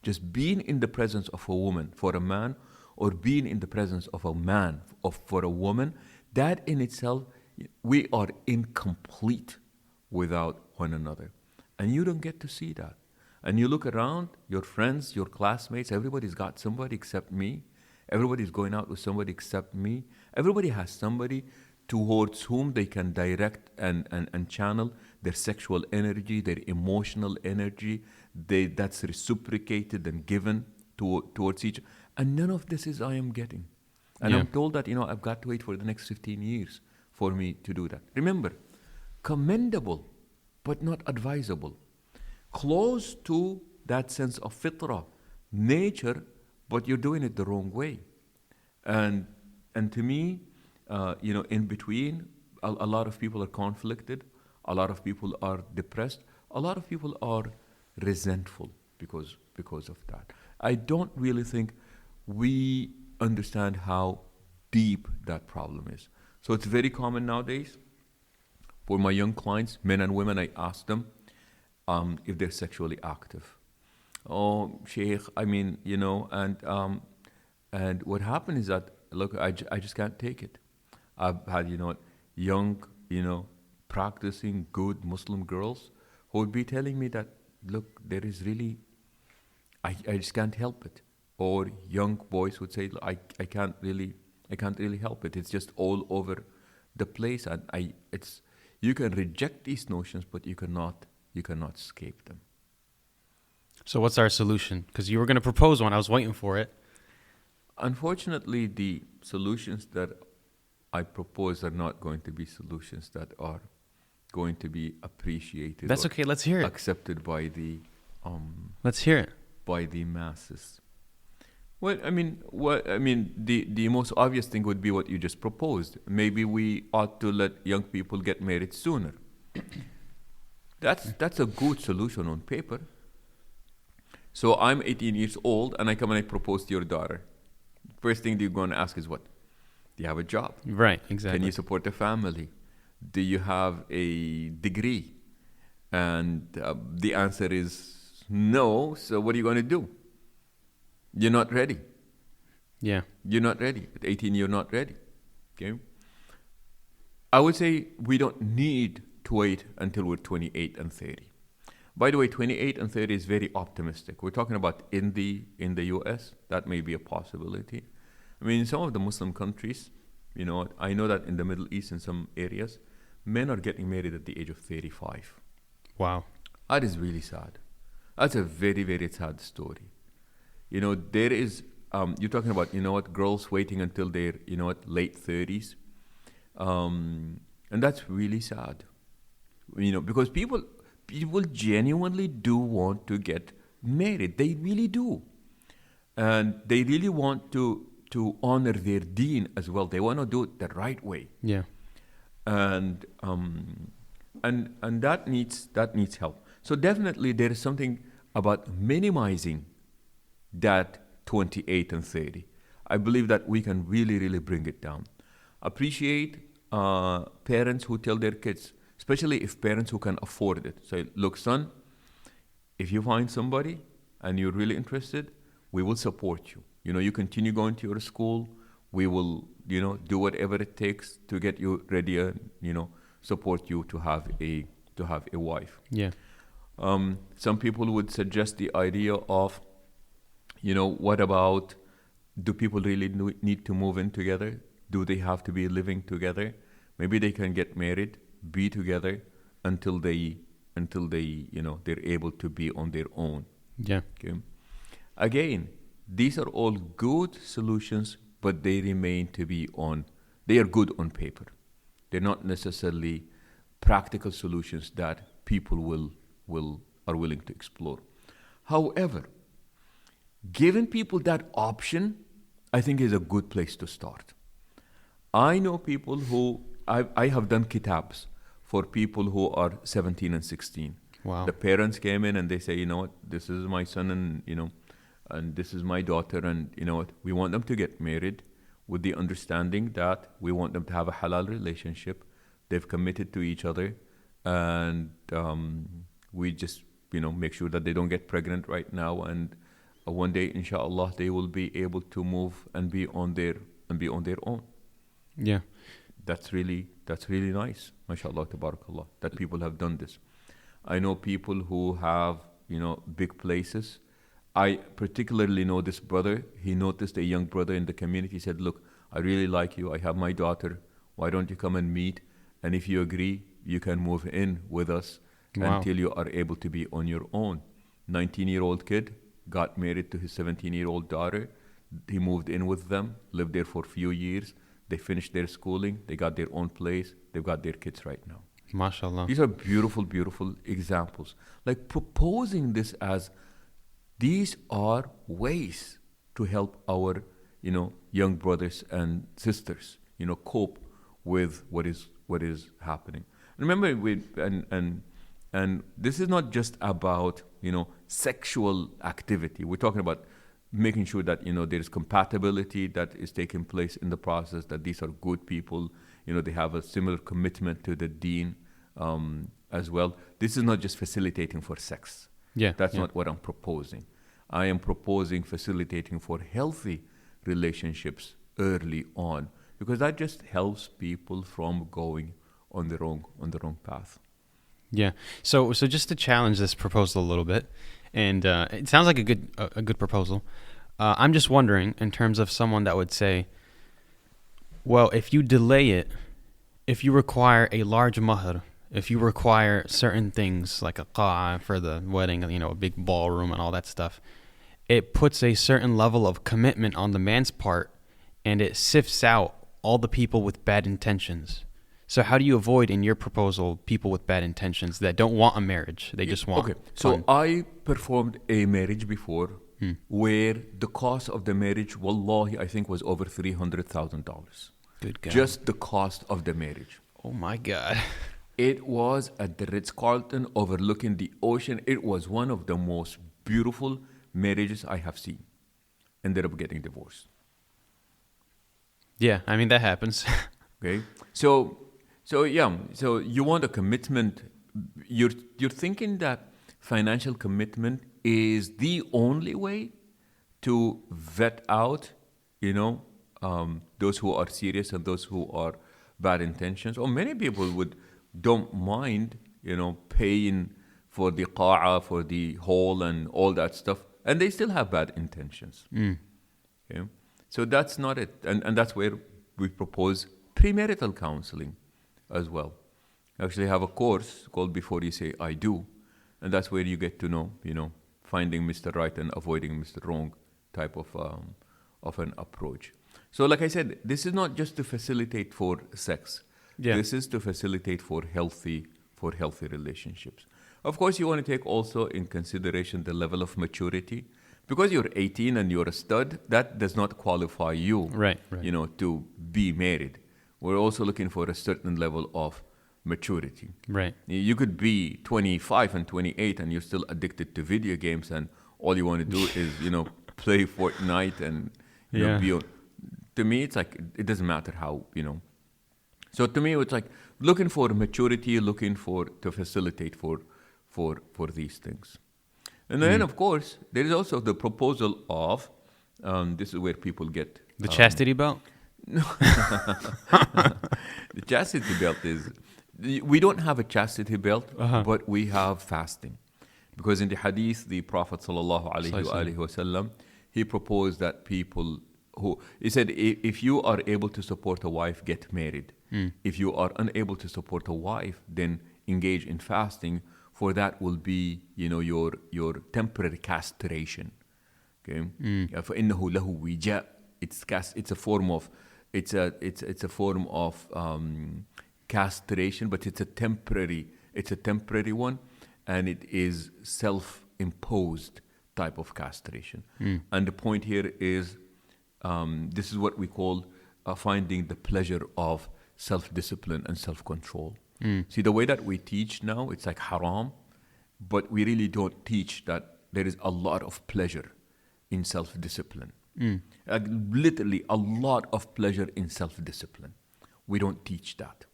Just being in the presence of a woman for a man, or being in the presence of a man for a woman, that in itself, we are incomplete without one another. And you don't get to see that. And you look around, your friends, your classmates, everybody's got somebody except me. Everybody's going out with somebody except me. Everybody has somebody towards whom they can direct and channel their sexual energy, their emotional energy. That's reciprocated and given towards each. And none of this is I am getting. And I'm told that, I've got to wait for the next 15 years for me to do that. Remember, commendable, but not advisable. Close to that sense of fitrah, nature, but you're doing it the wrong way. And to me, in between, a lot of people are conflicted. A lot of people are depressed. A lot of people are resentful because of that. I don't really think we understand how deep that problem is. So it's very common nowadays for my young clients, men and women. I ask them if they're sexually active. Oh, Shaykh, and what happened is that, look, I just can't take it. I've had, young, practicing good Muslim girls who would be telling me that, look, there is really, I just can't help it. Or young boys would say, I can't really help it. It's just all over the place, and you can reject these notions, but you cannot escape them. So what's our solution? Because you were going to propose one. I was waiting for it. Unfortunately, the solutions that I propose are not going to be solutions that are going to be appreciated. That's okay. Let's hear it. Accepted by the Let's hear it. By the masses. Well, the most obvious thing would be what you just proposed. Maybe we ought to let young people get married sooner. That's a good solution on paper. So I'm 18 years old, and I come and I propose to your daughter. First thing you're going to ask is what? Do you have a job? Right, exactly. Can you support a family? Do you have a degree? And the answer is no. So what are you going to do? You're not ready. Yeah. You're not ready. At 18, you're not ready. Okay? I would say we don't need to wait until we're 28 and 30. By the way, 28 and 30 is very optimistic. We're talking about in the US, that may be a possibility. In some of the Muslim countries, I know that in the Middle East, in some areas, men are getting married at the age of 35. Wow. That is really sad. That's a very, very sad story. There is, you're talking about, girls waiting until their, late 30s. And that's really sad. Because people genuinely do want to get married. They really do. And they really want to honor their deen as well. They want to do it the right way. Yeah. And that needs help. So definitely there is something about minimizing that 28 and 30. I believe that we can really, really bring it down. Appreciate parents who tell their kids, especially if parents who can afford it, say, look, son, if you find somebody and you're really interested, we will support you. You continue going to your school. We will, do whatever it takes to get you ready and, support you to have a wife. Yeah. Some people would suggest the idea of, what about, do people really need to move in together? Do they have to be living together? Maybe they can get married, be together, until they they're able to be on their own. Yeah. Okay. Again, these are all good solutions, but they remain to be they are good on paper. They're not necessarily practical solutions that people are willing to explore. However, giving people that option, I think, is a good place to start. I know people who I have done kitabs for people who are 17 and 16. Wow. The parents came in and they say, you know what, this is my son and this is my daughter, and you know what, we want them to get married with the understanding that we want them to have a halal relationship. They've committed to each other, and we just make sure that they don't get pregnant right now, and one day, inshallah, they will be able to move and be on their own. Yeah. That's really nice, mashallah, tabarakallah, that people have done this. I know people who have big places. I particularly know this brother. He noticed a young brother in the community. He said, look, I really like you. I have my daughter. Why don't you come and meet? And if you agree, you can move in with us until you are able to be on your own. 19-year-old kid got married to his 17-year-old daughter. He moved in with them, lived there for a few years. They finished their schooling. They got their own place. They've got their kids right now. MashaAllah. These are beautiful, beautiful examples. Like proposing this as these are ways to help our, young brothers and sisters, cope with what is happening. Remember, and this is not just about, sexual activity. We're talking about making sure that, there is compatibility that is taking place in the process, that these are good people, they have a similar commitment to the deen as well. This is not just facilitating for sex. Yeah. That's not what I'm proposing. I am proposing facilitating for healthy relationships early on, because that just helps people from going on the wrong path. Yeah. So just to challenge this proposal a little bit, and it sounds like a good proposal. I'm just wondering, in terms of someone that would say, well, if you delay it, if you require a large mahr, if you require certain things like a qa'a for the wedding, a big ballroom and all that stuff, it puts a certain level of commitment on the man's part, and it sifts out all the people with bad intentions. So how do you avoid, in your proposal, people with bad intentions that don't want a marriage? They just want Okay, so I performed a marriage before where the cost of the marriage, wallahi, I think was over $300,000. Good God. Just the cost of the marriage. Oh my God. It was at the Ritz-Carlton overlooking the ocean. It was one of the most beautiful marriages I have seen. Ended up getting divorced. Yeah, I mean, that happens. Okay, so you want a commitment. You're thinking that financial commitment is the only way to vet out, those who are serious and those who are bad intentions. Or many people don't mind, paying for the qa'a, for the hall and all that stuff, and they still have bad intentions. Okay? So that's not it, and that's where we propose premarital counseling as well. Actually have a course called Before You Say I Do, and that's where you get to know, finding Mr. Right and avoiding Mr. Wrong type of an approach. So like I said, this is not just to facilitate for sex. Yeah. This is to facilitate for healthy relationships. Of course, you want to take also in consideration the level of maturity. Because you're 18 and you're a stud, that does not qualify you, Right. To be married. We're also looking for a certain level of maturity. Right. You could be 25 and 28 and you're still addicted to video games, and all you want to do is, play Fortnite and be on. To me, it's like it doesn't matter how, So to me, it's like looking for maturity, looking to facilitate for these things. And then, of course, there is also the proposal of, this is where people get... The chastity belt? No. The chastity belt is... We don't have a chastity belt, but we have fasting. Because in the hadith, the Prophet ﷺ, he proposed that people who... He said, if you are able to support a wife, get married. If you are unable to support a wife, then engage in fasting, for that will be, your temporary castration. Okay. فإنه له وجاء. It's a form of castration, but it's a temporary one, and it is self-imposed type of castration. And the point here is, this is what we call finding the pleasure of self-discipline and self-control. See, the way that we teach now, it's like haram, but we really don't teach that there is a lot of pleasure in self-discipline. Like literally a lot of pleasure in self-discipline. We don't teach that,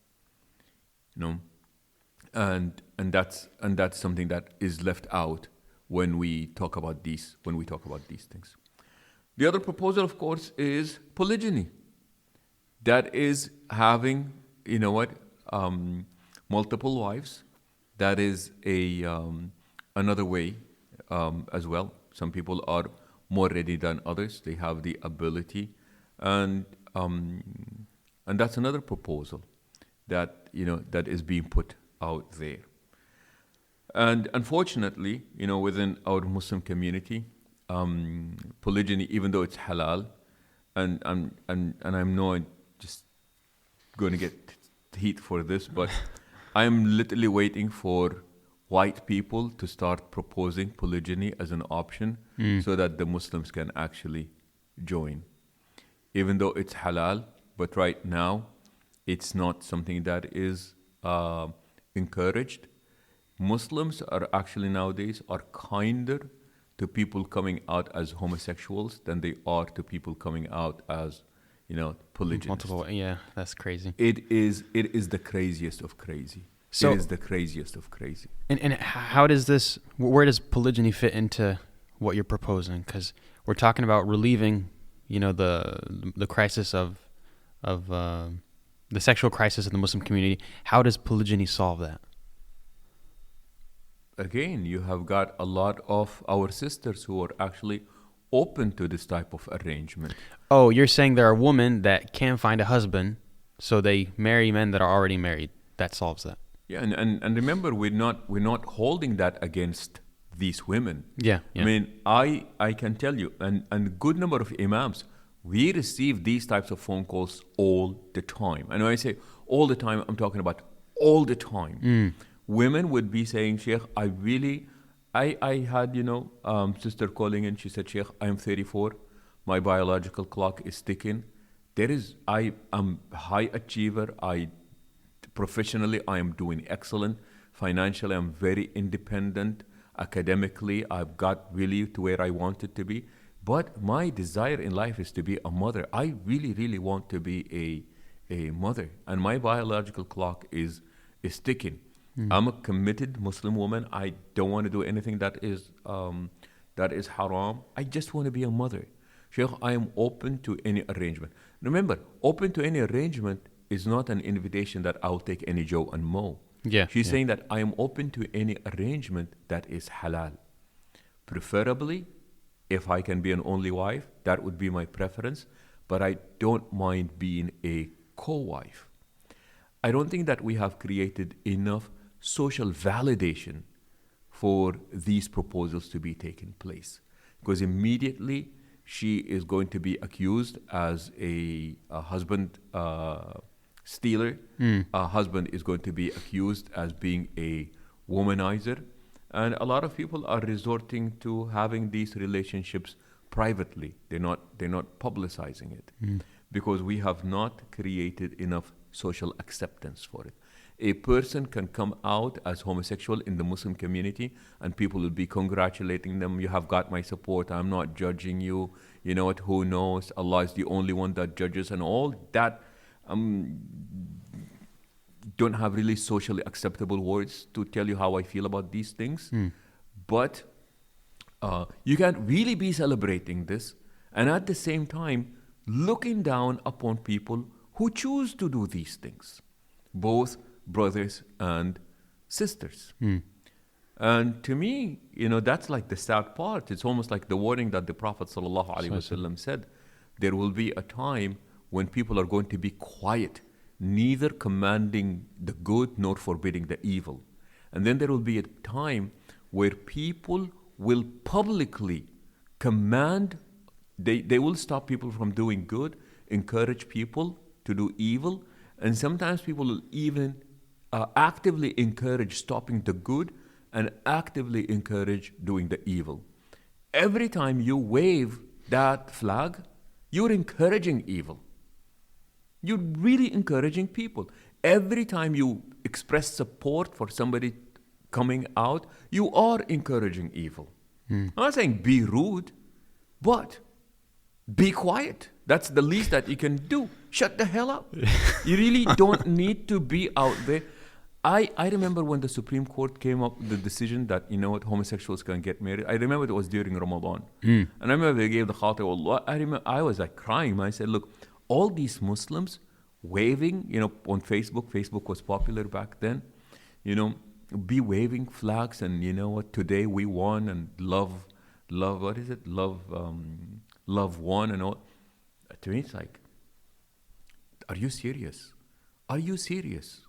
and that's something that is left out when we talk about these things. The other proposal, of course, is polygyny. That is having, multiple wives. That is another way as well. Some people are more ready than others. They have the ability, and that's another proposal that that is being put out there. And unfortunately, within our Muslim community, polygyny, even though it's halal, and I'm not just going to get heat for this, but I'm literally waiting for white people to start proposing polygyny as an option so that the Muslims can actually join. Even though it's halal, but right now it's not something that is encouraged. Muslims are actually nowadays are kinder to people coming out as homosexuals than they are to people coming out as, polygynists. Multiple, yeah, that's crazy. It is the craziest of crazy. So, it is the craziest of crazy. And how does this, where does polygyny fit into what you're proposing? Because we're talking about relieving, the crisis of the sexual crisis in the Muslim community. How does polygyny solve that? Again, you have got a lot of our sisters who are actually open to this type of arrangement. Oh, you're saying there are women that can't find a husband, so they marry men that are already married. That solves that. Yeah, and remember, we're not holding that against these women. Yeah. I mean, I can tell you, and a good number of imams, we receive these types of phone calls all the time. And when I say all the time, I'm talking about all the time. Women would be saying, Sheikh, I had, sister calling in. She said, Sheikh, I'm 34. My biological clock is ticking. I am a high achiever. Professionally, I am doing excellent. Financially, I'm very independent. Academically, I've got really to where I wanted to be. But my desire in life is to be a mother. I really, really want to be a mother. And my biological clock is ticking. I'm a committed Muslim woman. I don't want to do anything that is haram. I just want to be a mother. Sheikh, I am open to any arrangement. Remember, open to any arrangement is not an invitation that I'll take any Joe and Mo. Yeah. She's saying that I am open to any arrangement that is halal. Preferably, if I can be an only wife, that would be my preference. But I don't mind being a co-wife. I don't think that we have created enough social validation for these proposals to be taking place. Because immediately she is going to be accused as a husband stealer. A husband is going to be accused as being a womanizer. And a lot of people are resorting to having these relationships privately. They're not publicizing it because we have not created enough social acceptance for it. A person can come out as homosexual in the Muslim community and people will be congratulating them. You have got my support. I'm not judging you. You know what? Who knows? Allah is the only one that judges, and all that. Don't have really socially acceptable words to tell you how I feel about these things. But you can't really be celebrating this and at the same time looking down upon people who choose to do these things, both brothers and sisters. And to me, that's like the sad part. It's almost like the warning that the Prophet ﷺ said. There will be a time when people are going to be quiet, neither commanding the good nor forbidding the evil. And then there will be a time where people will publicly command, they will stop people from doing good, encourage people to do evil, and sometimes people will even actively encourage stopping the good and actively encourage doing the evil. Every time you wave that flag, you're encouraging evil. You're really encouraging people. Every time you express support for somebody coming out, you are encouraging evil. I'm not saying be rude, but be quiet. That's the least that you can do. Shut the hell up. You really don't need to be out there. I remember when the Supreme Court came up with the decision that, you know what, homosexuals can get married. I remember it was during Ramadan. And I remember they gave the khatib, Allah. I was like crying. I said, look, all these Muslims waving, you know, on Facebook. Facebook was popular back then. You know, be waving flags and, you know what, today we won and love, what is it? Love won and all. To me, it's like, are you serious? Are you serious?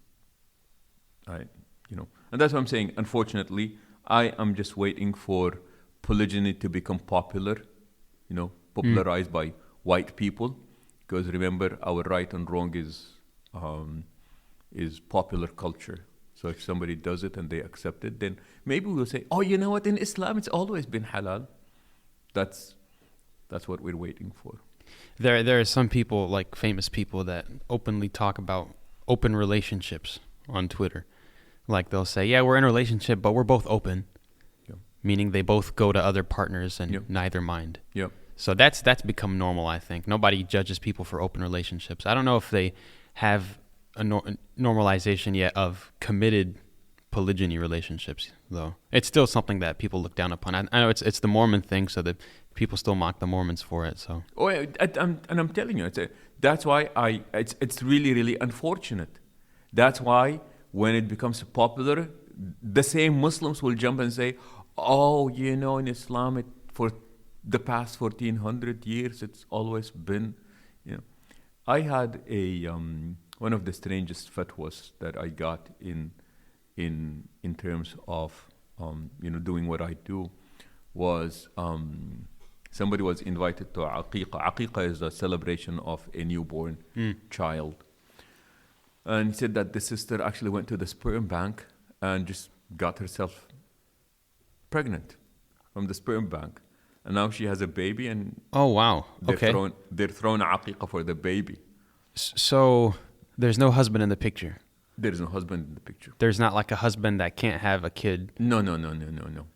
You know, and that's what I'm saying. Unfortunately, I am just waiting for polygyny to become popular, you know, popularized by white people. Because remember, our right and wrong is popular culture. So if somebody does it and they accept it, then maybe we'll say, oh, you know what? In Islam, it's always been halal. That's what we're waiting for. There are some people, like famous people, that openly talk about open relationships on Twitter. Like they'll say, yeah, we're in a relationship, but we're both open. Yep. Meaning they both go to other partners and neither mind. Yep. So that's become normal, I think. Nobody judges people for open relationships. I don't know if they have a normalization yet of committed polygyny relationships, though. It's still something that people look down upon. I know it's the Mormon thing, so that people still mock the Mormons for it. So. Oh, I'm telling you, that's why it's really, really unfortunate. That's why when it becomes popular, the same Muslims will jump and say, oh, you know, in Islam, for the past 1400 years, it's always been, you know. I had one of the strangest fatwas that I got in terms of, you know, doing what I do was somebody was invited to Aqiqah. Aqiqah is a celebration of a newborn child. And he said that the sister actually went to the sperm bank and just got herself pregnant from the sperm bank. And now she has a baby and oh, wow. Okay. They're throwing aqiqah for the baby. So there's no husband in the picture? There's no husband in the picture. There's not like a husband that can't have a kid? No.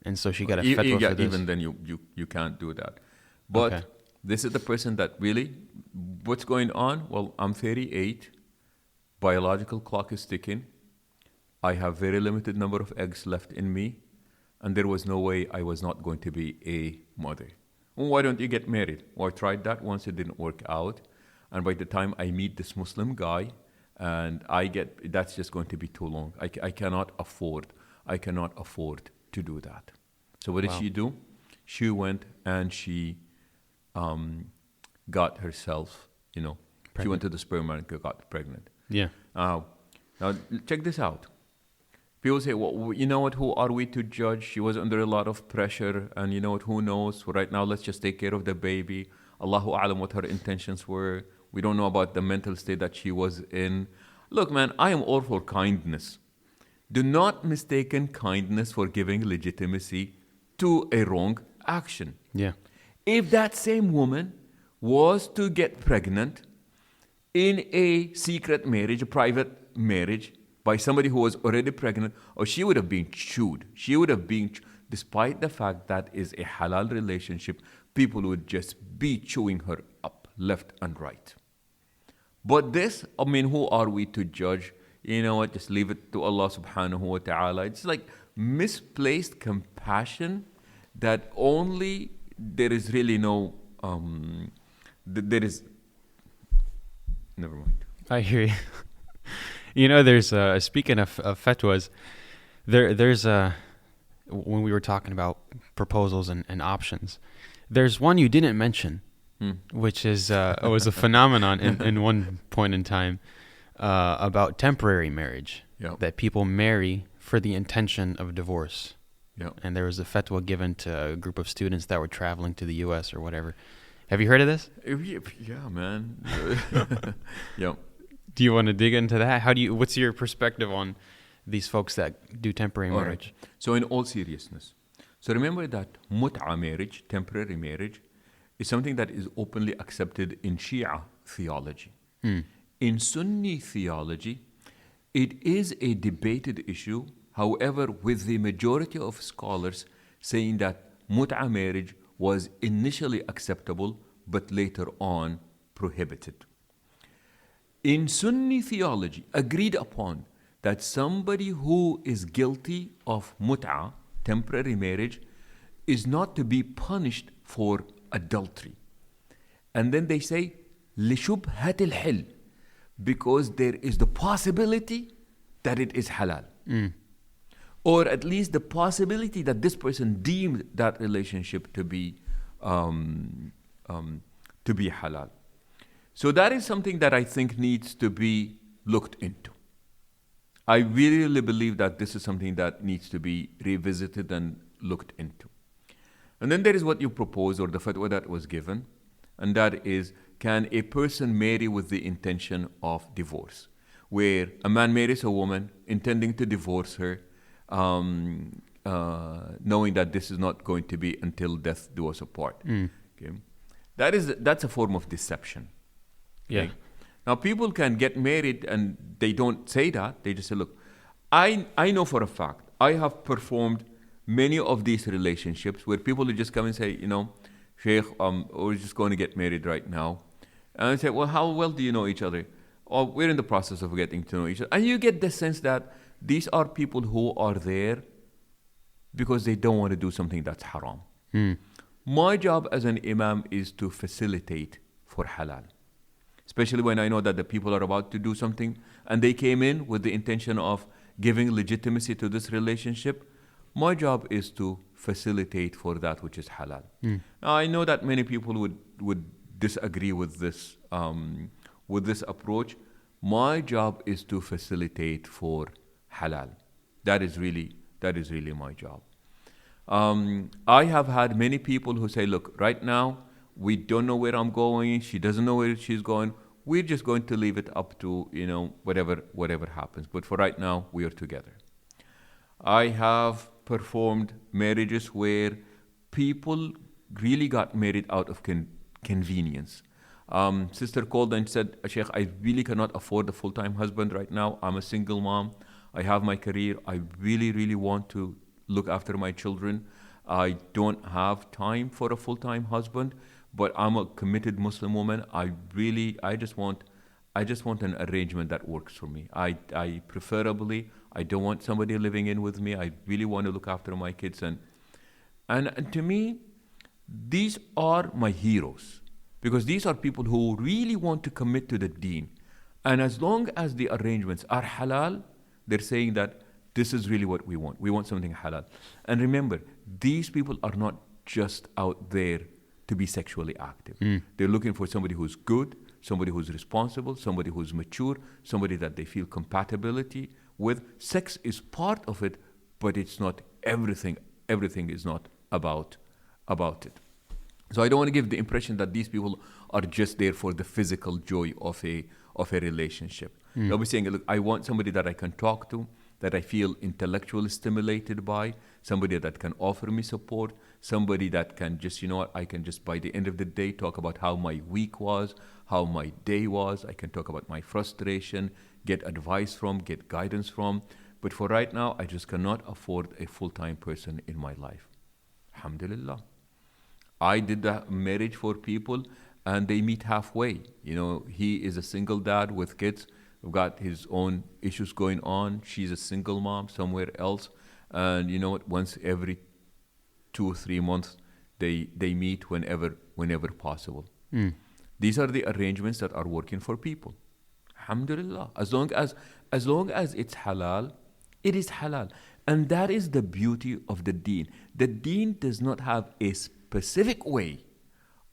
And so she got a fatwa for this? Even then you can't do that. But this is the person that really, what's going on? Well, I'm 38. Biological clock is ticking. I have very limited number of eggs left in me. And there was no way I was not going to be a mother. Well, why don't you get married? Well, I tried that once, it didn't work out. And by the time I meet this Muslim guy, and that's just going to be too long. I cannot afford to do that. So what did she do? She went and she got herself, you know, pregnant. She went to the sperm bank and got pregnant. Yeah. Now check this out. People say, well, you know what, who are we to judge? She was under a lot of pressure, and you know what, who knows? Right now, let's just take care of the baby. Allahu A'lam what her intentions were. We don't know about the mental state that she was in. Look, man, I am all for kindness. Do not mistake kindness for giving legitimacy to a wrong action. Yeah. If that same woman was to get pregnant in a secret marriage, a private marriage, by somebody who was already pregnant, or she would have been chewed. She would have been, despite the fact that is a halal relationship, people would just be chewing her up, left and right. But this, I mean, who are we to judge? You know what, just leave it to Allah subhanahu wa ta'ala. It's like misplaced compassion that only there is really no, there is, never mind. I hear you. You know, there's speaking of fatwas, there's when we were talking about proposals and options, there's one you didn't mention, which is was a phenomenon in one point in time. about temporary marriage, Yeah. that people marry for the intention of divorce. Yeah. And there was a fatwa given to a group of students that were traveling to the U.S. or whatever. Have you heard of this? Yeah, man. Yeah. Do you want to dig into that? What's your perspective on these folks that do temporary All marriage? right. So in all seriousness, so remember that mut'a marriage, temporary marriage, is something that is openly accepted in Shia theology. In Sunni theology, it is a debated issue, however, with the majority of scholars saying that mut'a marriage was initially acceptable but later on prohibited. In Sunni theology, agreed upon that somebody who is guilty of mut'a, temporary marriage, is not to be punished for adultery. And then they say, لِشُبْهَةِ الْحِلْ, because there is the possibility that it is halal. Or at least the possibility that this person deemed that relationship to be halal. So that is something that I think needs to be looked into. I really believe that this is something that needs to be revisited and looked into. And then there is what you propose, or the fatwa that was given, and that is, can a person marry with the intention of divorce? Where a man marries a woman intending to divorce her, knowing that this is not going to be until death do us apart. Okay? That's a form of deception. Okay? Yeah. Now people can get married and they don't say that. They just say, look, I know for a fact, I have performed many of these relationships where people will just come and say, Shaykh, we're just going to get married right now. And I say, well, how well do you know each other? Oh, we're in the process of getting to know each other. And you get the sense that these are people who are there because they don't want to do something that's haram. My job as an imam is to facilitate for halal. Especially when I know that the people are about to do something and they came in with the intention of giving legitimacy to this relationship. My job is to facilitate for that which is halal. Now, I know that many people would disagree with this approach. My job is to facilitate for halal. That is really my job. I have had many people who say, look, right now, we don't know where I'm going. She doesn't know where she's going. We're just going to leave it up to, whatever happens. But for right now, we are together. I have performed marriages where people really got married out of convenience. Sister called and said, Sheikh, I really cannot afford a full-time husband right now. I'm a single mom. I have my career. I really, really want to look after my children. I don't have time for a full-time husband, but I'm a committed Muslim woman. I just want an arrangement that works for me. I preferably, I don't want somebody living in with me. I really want to look after my kids. And to me, these are my heroes, because these are people who really want to commit to the deen. And as long as the arrangements are halal, they're saying that this is really what we want. We want something halal. And remember, these people are not just out there to be sexually active. They're looking for somebody who's good, somebody who's responsible, somebody who's mature, somebody that they feel compatibility with. Sex is part of it, but it's not everything. Everything is not about it. So I don't want to give the impression that these people are just there for the physical joy of a relationship. They'll be saying, look, I want somebody that I can talk to, that I feel intellectually stimulated by, somebody that can offer me support, somebody that can just, I can just by the end of the day talk about how my week was, how my day was. I can talk about my frustration, get advice from, get guidance from. But for right now, I just cannot afford a full-time person in my life. Alhamdulillah. I did that marriage for people and they meet halfway. He is a single dad with kids. We've got his own issues going on. She's a single mom somewhere else. And you know what? Once every 2 or 3 months, they meet whenever possible. These are the arrangements that are working for people. Alhamdulillah. As long as it's halal, it is halal. And that is the beauty of the deen. The deen does not have a specific way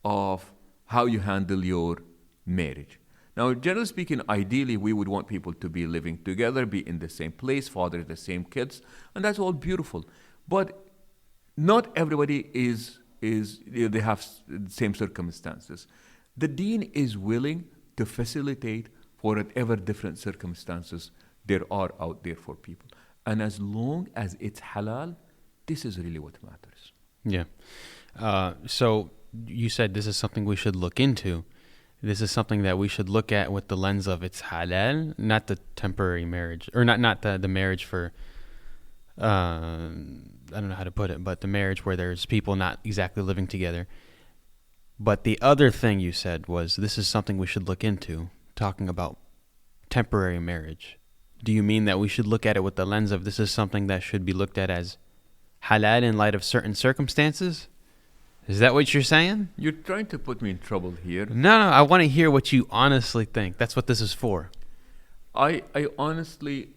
of how you handle your marriage. Now, generally speaking, ideally, we would want people to be living together, be in the same place, father the same kids, and that's all beautiful. But not everybody they have the same circumstances. The Deen is willing to facilitate for whatever different circumstances there are out there for people. And as long as it's halal, this is really what matters. Yeah. So you said this is something we should look into. This is something that we should look at with the lens of it's halal, not the temporary marriage, or not the marriage for, I don't know how to put it, but the marriage where there's people not exactly living together. But the other thing you said was this is something we should look into, talking about temporary marriage. Do you mean that we should look at it with the lens of this is something that should be looked at as halal in light of certain circumstances? Is that what you're saying? You're trying to put me in trouble here. No, I want to hear what you honestly think. That's what this is for. I honestly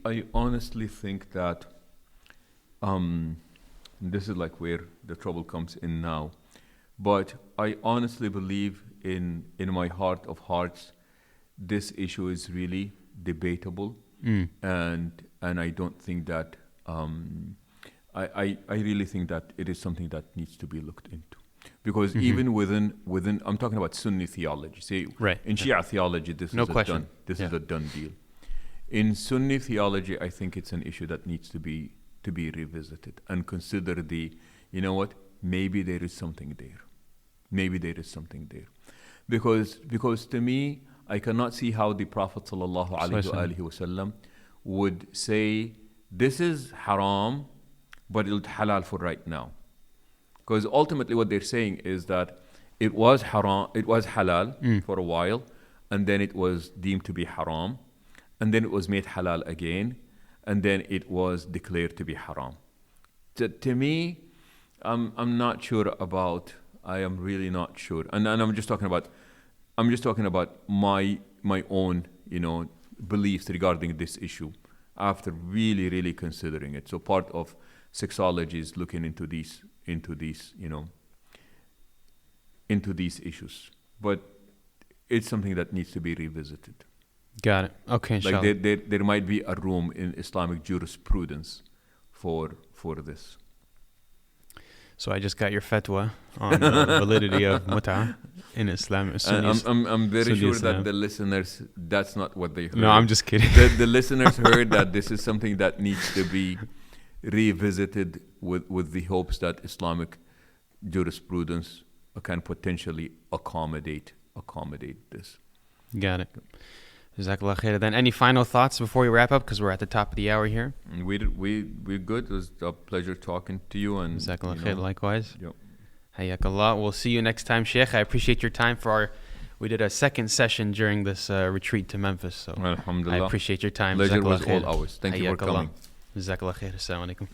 think that this is like where the trouble comes in now. But I honestly believe in my heart of hearts, this issue is really debatable, and I don't think that I really think that it is something that needs to be looked into. Because even within I'm talking about Sunni theology. See, right. In Shia theology, this is a done deal. In Sunni theology, I think it's an issue that needs to be revisited and consider you know what, maybe there is something there. Because to me, I cannot see how the Prophet ﷺ would say this is haram, but it's halal for right now. Because ultimately what they're saying is that it was haram, it was halal for a while, and then it was deemed to be haram, and then it was made halal again, and then it was declared to be haram. To me, I'm not sure about. I am really not sure, and I'm just talking about my own beliefs regarding this issue after really considering it. So part of sexology is looking into these issues, but it's something that needs to be revisited. Got it. Okay, inshallah. Like there might be a room in Islamic jurisprudence for this. So I just got your fatwa on the validity of mut'ah in Islam. I'm very Sunni sure Islam. that the listeners, that's not what they heard. No, I'm just kidding. The listeners heard that this is something that needs to be revisited with the hopes that Islamic jurisprudence can potentially accommodate this. Got it. Jazakallah khair. Then any final thoughts before we wrap up? Because we're at the top of the hour here. We're good. It was a pleasure talking to you. And Jazakallah khair, likewise. Yep. Hayakallah. We'll see you next time, Sheikh. I appreciate your time we did a second session during this retreat to Memphis. So Alhamdulillah. I appreciate your time. Pleasure was khair. all ours. Thank you for coming. Jazakallah khair. Assalamu alaikum.